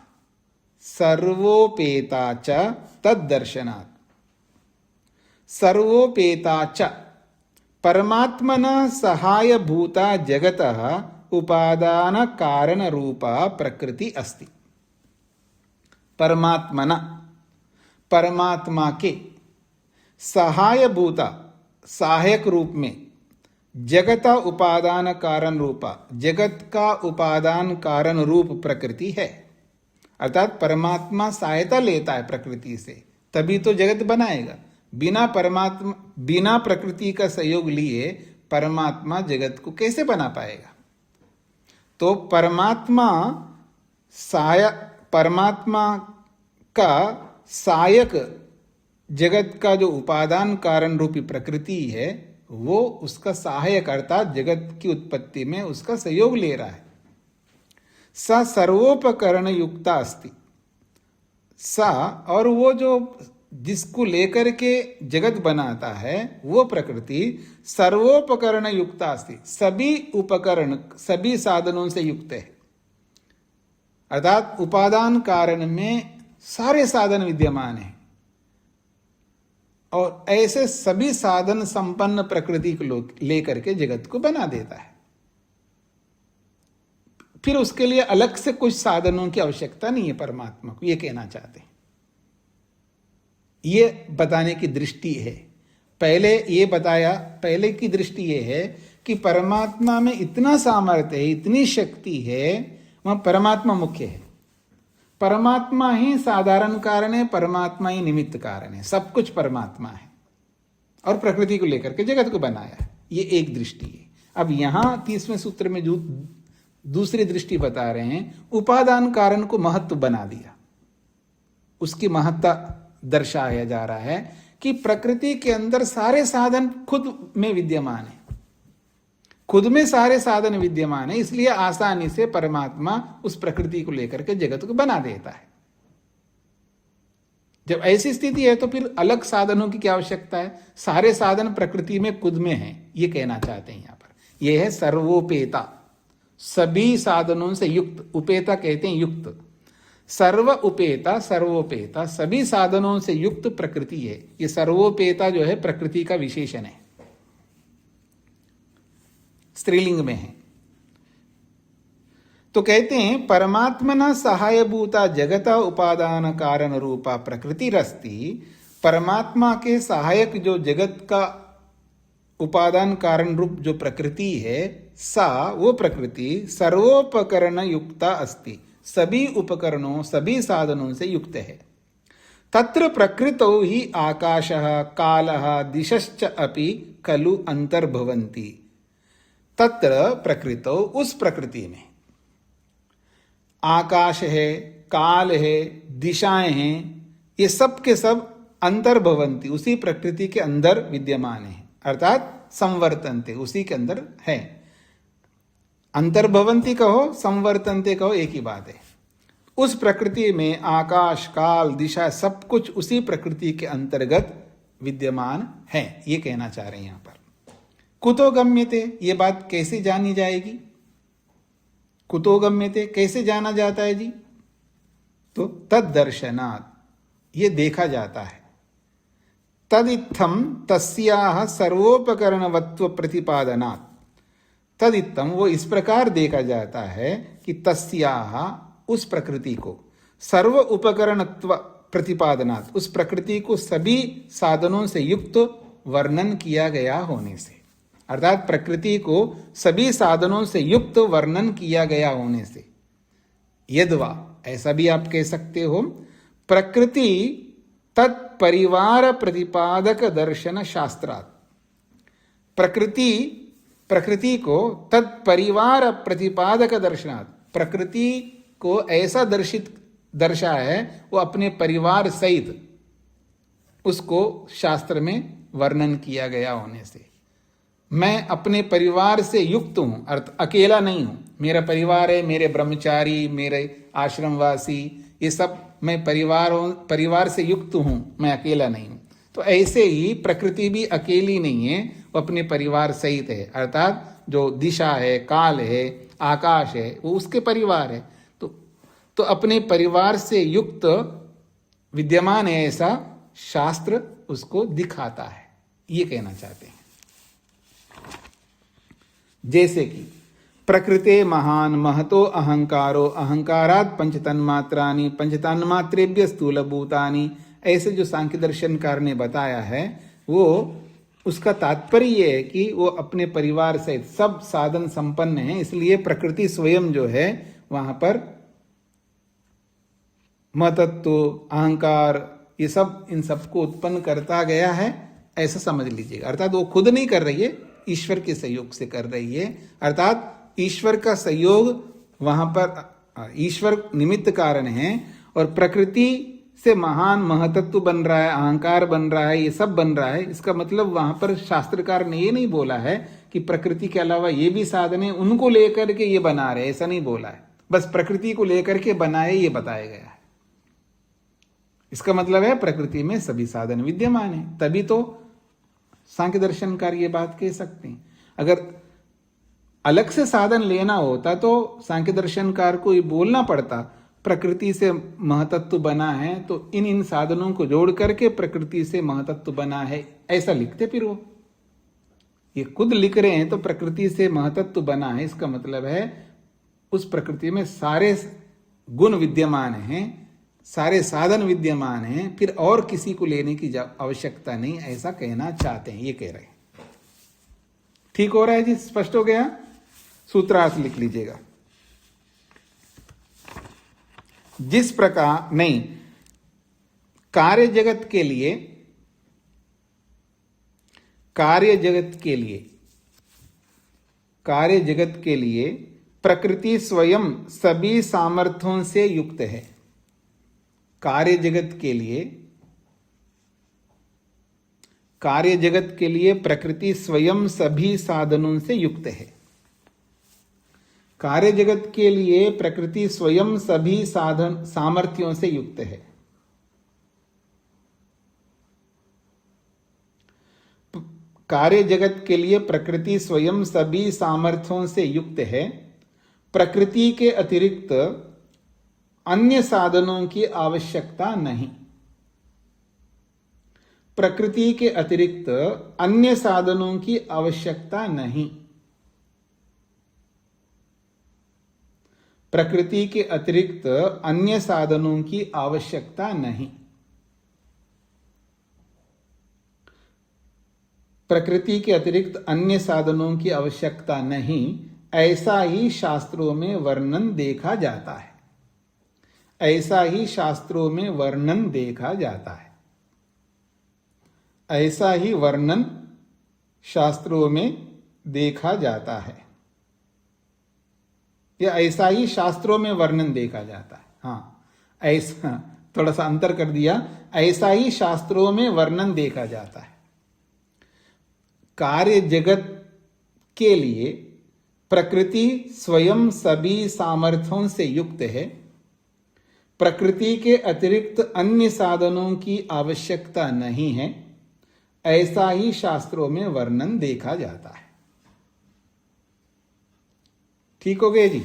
सर्वोपेता च तद्दर्शनात्। सर्वोपेता च परमात्मना सहायभूता जगतः उपादान कारण रूपा प्रकृति अस्ति। परमात्मना, परमात्मा के सहायभूता सहायक रूप में, जगत उपादान कारण रूपा, जगत का उपादान कारण रूप प्रकृति है। अर्थात परमात्मा सहायता लेता है प्रकृति से, तभी तो जगत बनाएगा। बिना प्रकृति का सहयोग लिए परमात्मा जगत को कैसे बना पाएगा? तो परमात्मा का सहायक जगत का जो उपादान कारण रूपी प्रकृति है, वो उसका सहायक अर्थात जगत की उत्पत्ति में उसका सहयोग ले रहा है। सा सर्वोपकरण युक्ता अस्ति। सा और वो जो जिसको लेकर के जगत बनाता है वो प्रकृति सर्वोपकरण युक्ता अस्ति, सभी उपकरण सभी साधनों से युक्त है। अर्थात उपादान कारण में सारे साधन विद्यमान है और ऐसे सभी साधन संपन्न प्रकृति को लेकर के जगत को बना देता है। फिर उसके लिए अलग से कुछ साधनों की आवश्यकता नहीं है परमात्मा को, ये कहना चाहते हैं। ये बताने की दृष्टि है। पहले की दृष्टि ये है कि परमात्मा में इतना सामर्थ्य है, इतनी शक्ति है, वहां परमात्मा मुख्य है। परमात्मा ही साधारण कारण है, परमात्मा ही निमित्त कारण है, सब कुछ परमात्मा है और प्रकृति को लेकर के जगत को बनाया है। ये एक दृष्टि है। अब यहां 30वें सूत्र में जो दूसरी दृष्टि बता रहे हैं, उपादान कारण को महत्व बना दिया, उसकी महत्ता दर्शाया जा रहा है कि प्रकृति के अंदर सारे साधन खुद में विद्यमान है, खुद में सारे साधन विद्यमान है, इसलिए आसानी से परमात्मा उस प्रकृति को लेकर के जगत को बना देता है। जब ऐसी स्थिति है तो फिर अलग साधनों की क्या आवश्यकता है? सारे साधन प्रकृति में खुद में है, ये कहना चाहते हैं यहां पर। यह है सर्वोपेता, सभी साधनों से युक्त। उपेता कहते हैं युक्त। सर्व उपेता सर्वोपेता, सभी साधनों से युक्त प्रकृति है। ये सर्वोपेता जो है प्रकृति का विशेषण है, स्त्रीलिंग में है। तो कहते हैं परमात्मना सहायभूता जगता उपादान कारण रूपा प्रकृतिरस्ति। परमात्मा के सहायक जो जगत का उपादान कारण रूप जो प्रकृति है, सा वो प्रकृति सर्वोपकरण युक्ता अस्ति, सभी उपकरणों सभी साधनों से युक्त है। तत्र प्रकृतौ ही आकाशः कालः दिशश्च अपि खलु अंतर्भवन्ति। तत्र प्रकृतौ उस प्रकृति में आकाश है, काल है, दिशाएं हैं, ये सब के सब अंतर्भवन्ति, उसी प्रकृति के अंदर विद्यमान है, अर्थात संवर्तन्ते, उसी के अंदर है। अंतर्भवन्ति कहो संवर्तन्ते कहो एक ही बात है। उस प्रकृति में आकाश काल दिशा सब कुछ उसी प्रकृति के अंतर्गत विद्यमान है, ये कहना चाह रहे हैं यहां पर। कुतो गम्यते, ये बात कैसे जानी जाएगी? कुतो गम्यते, कैसे जाना जाता है जी? तो तद दर्शनात्, ये देखा जाता है। तदित्थम तस्याह सर्वोपकरणवत्व प्रतिपादनात्, तदित्तम वो इस प्रकार देखा जाता है कि तस्याह उस प्रकृति को सर्व उपकरणत्व प्रतिपादनात्, उस प्रकृति को सभी साधनों से युक्त वर्णन किया गया होने से, अर्थात प्रकृति को सभी साधनों से युक्त वर्णन किया गया होने से। यद्वा, ऐसा भी आप कह सकते हो, प्रकृति तत्परिवार प्रतिपादक दर्शन शास्त्रात्, प्रकृति को तत्परिवार प्रतिपादक दर्शनात्, प्रकृति को ऐसा दर्शा है वो अपने परिवार सहित उसको शास्त्र में वर्णन किया गया होने से। मैं अपने परिवार से युक्त हूं, अर्थ अकेला नहीं हूं, मेरा परिवार है, मेरे ब्रह्मचारी, मेरे आश्रमवासी, ये सब मैं परिवार से युक्त हूं, मैं अकेला नहीं हूं। तो ऐसे ही प्रकृति भी अकेली नहीं है, वो अपने परिवार सहित है, अर्थात जो दिशा है, काल है, आकाश है, वो उसके परिवार है। तो अपने परिवार से युक्त विद्यमान है, ऐसा शास्त्र उसको दिखाता है, ये कहना चाहते हैं। जैसे कि प्रकृते महान महतो अहंकारो अहंकारात् पंचतन्मात्रानि पंचतन्मात्रेभ्य स्थूलभूतानि, ऐसे जो सांख्य दर्शनकार ने बताया है, वो उसका तात्पर्य ये है कि वो अपने परिवार से सब साधन संपन्न है, इसलिए प्रकृति स्वयं जो है वहां पर महतत्व, अहंकार, ये सब इन सबको उत्पन्न करता गया है, ऐसा समझ लीजिएगा। अर्थात वो खुद नहीं कर रही है, ईश्वर के सहयोग से कर रही है। अर्थात ईश्वर का सहयोग वहां पर, ईश्वर निमित्त कारण है और प्रकृति से महान महतत्व बन रहा है, अहंकार बन रहा है, ये सब बन रहा है। इसका मतलब वहां पर शास्त्रकार ने ये नहीं बोला है कि प्रकृति के अलावा ये भी साधन है, उनको लेकर के ये बना रहे, ऐसा नहीं बोला है। बस प्रकृति को लेकर के बनाए, ये बताया गया है। इसका मतलब है प्रकृति में सभी साधन विद्यमान है, तभी तो सांख्य दर्शनकार ये बात कह सकते हैं। अगर अलग से साधन लेना होता तो सांख्य दर्शनकार को ये बोलना पड़ता, प्रकृति से महतत्व बना है तो इन साधनों को जोड़ करके प्रकृति से महतत्व बना है, ऐसा लिखते। फिर वो ये खुद लिख रहे हैं तो प्रकृति से महतत्व बना है, इसका मतलब है उस प्रकृति में सारे गुण विद्यमान हैं, सारे साधन विद्यमान हैं, फिर और किसी को लेने की आवश्यकता नहीं, ऐसा कहना चाहते हैं, ये कह रहे हैं। ठीक हो रहा है जी? स्पष्ट हो गया? सूत्रार्थ लिख लीजिएगा। जिस प्रकार नहीं, कार्य जगत के लिए, कार्य जगत के लिए, कार्य जगत के लिए प्रकृति स्वयं सभी सामर्थ्यों से युक्त है। कार्य जगत के लिए, कार्य जगत के लिए प्रकृति स्वयं सभी साधनों से युक्त है। कार्य जगत के लिए प्रकृति स्वयं सभी साधन सामर्थ्यों से युक्त है। कार्य जगत के लिए प्रकृति स्वयं सभी सामर्थ्यों से युक्त है। प्रकृति के अतिरिक्त अन्य साधनों की आवश्यकता नहीं। प्रकृति के अतिरिक्त अन्य साधनों की आवश्यकता नहीं। प्रकृति के अतिरिक्त अन्य साधनों की आवश्यकता नहीं। प्रकृति के अतिरिक्त अन्य साधनों की आवश्यकता नहीं, ऐसा ही शास्त्रों में वर्णन देखा जाता है। ऐसा ही शास्त्रों में वर्णन देखा जाता है। ऐसा ही वर्णन शास्त्रों में देखा जाता है, या ऐसा ही शास्त्रों में वर्णन देखा जाता है। हाँ, ऐसा थोड़ा सा अंतर कर दिया, ऐसा ही शास्त्रों में वर्णन देखा जाता है। कार्य जगत के लिए प्रकृति स्वयं सभी सामर्थ्यों से युक्त है। प्रकृति के अतिरिक्त अन्य साधनों की आवश्यकता नहीं है, ऐसा ही शास्त्रों में वर्णन देखा जाता है। ठीक हो गए जी?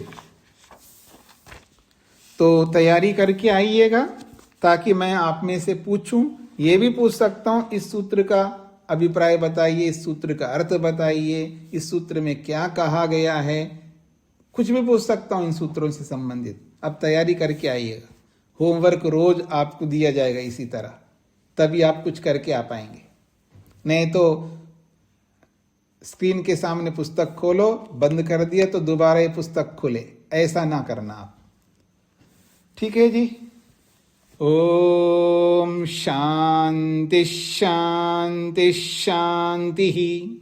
तो तैयारी करके आइएगा, ताकि मैं आप में से पूछूं। ये भी पूछ सकता हूं, इस सूत्र का अभिप्राय बताइए, इस सूत्र का अर्थ बताइए, इस सूत्र में क्या कहा गया है, कुछ भी पूछ सकता हूं इन सूत्रों से संबंधित। अब तैयारी करके आइएगा। होमवर्क रोज आपको दिया जाएगा इसी तरह, तभी आप कुछ करके आ पाएंगे। नहीं तो स्क्रीन के सामने पुस्तक खोलो, बंद कर दिया तो दोबारा ये पुस्तक खोले, ऐसा ना करना आप। ठीक है जी? ओम शांति शांति शांति।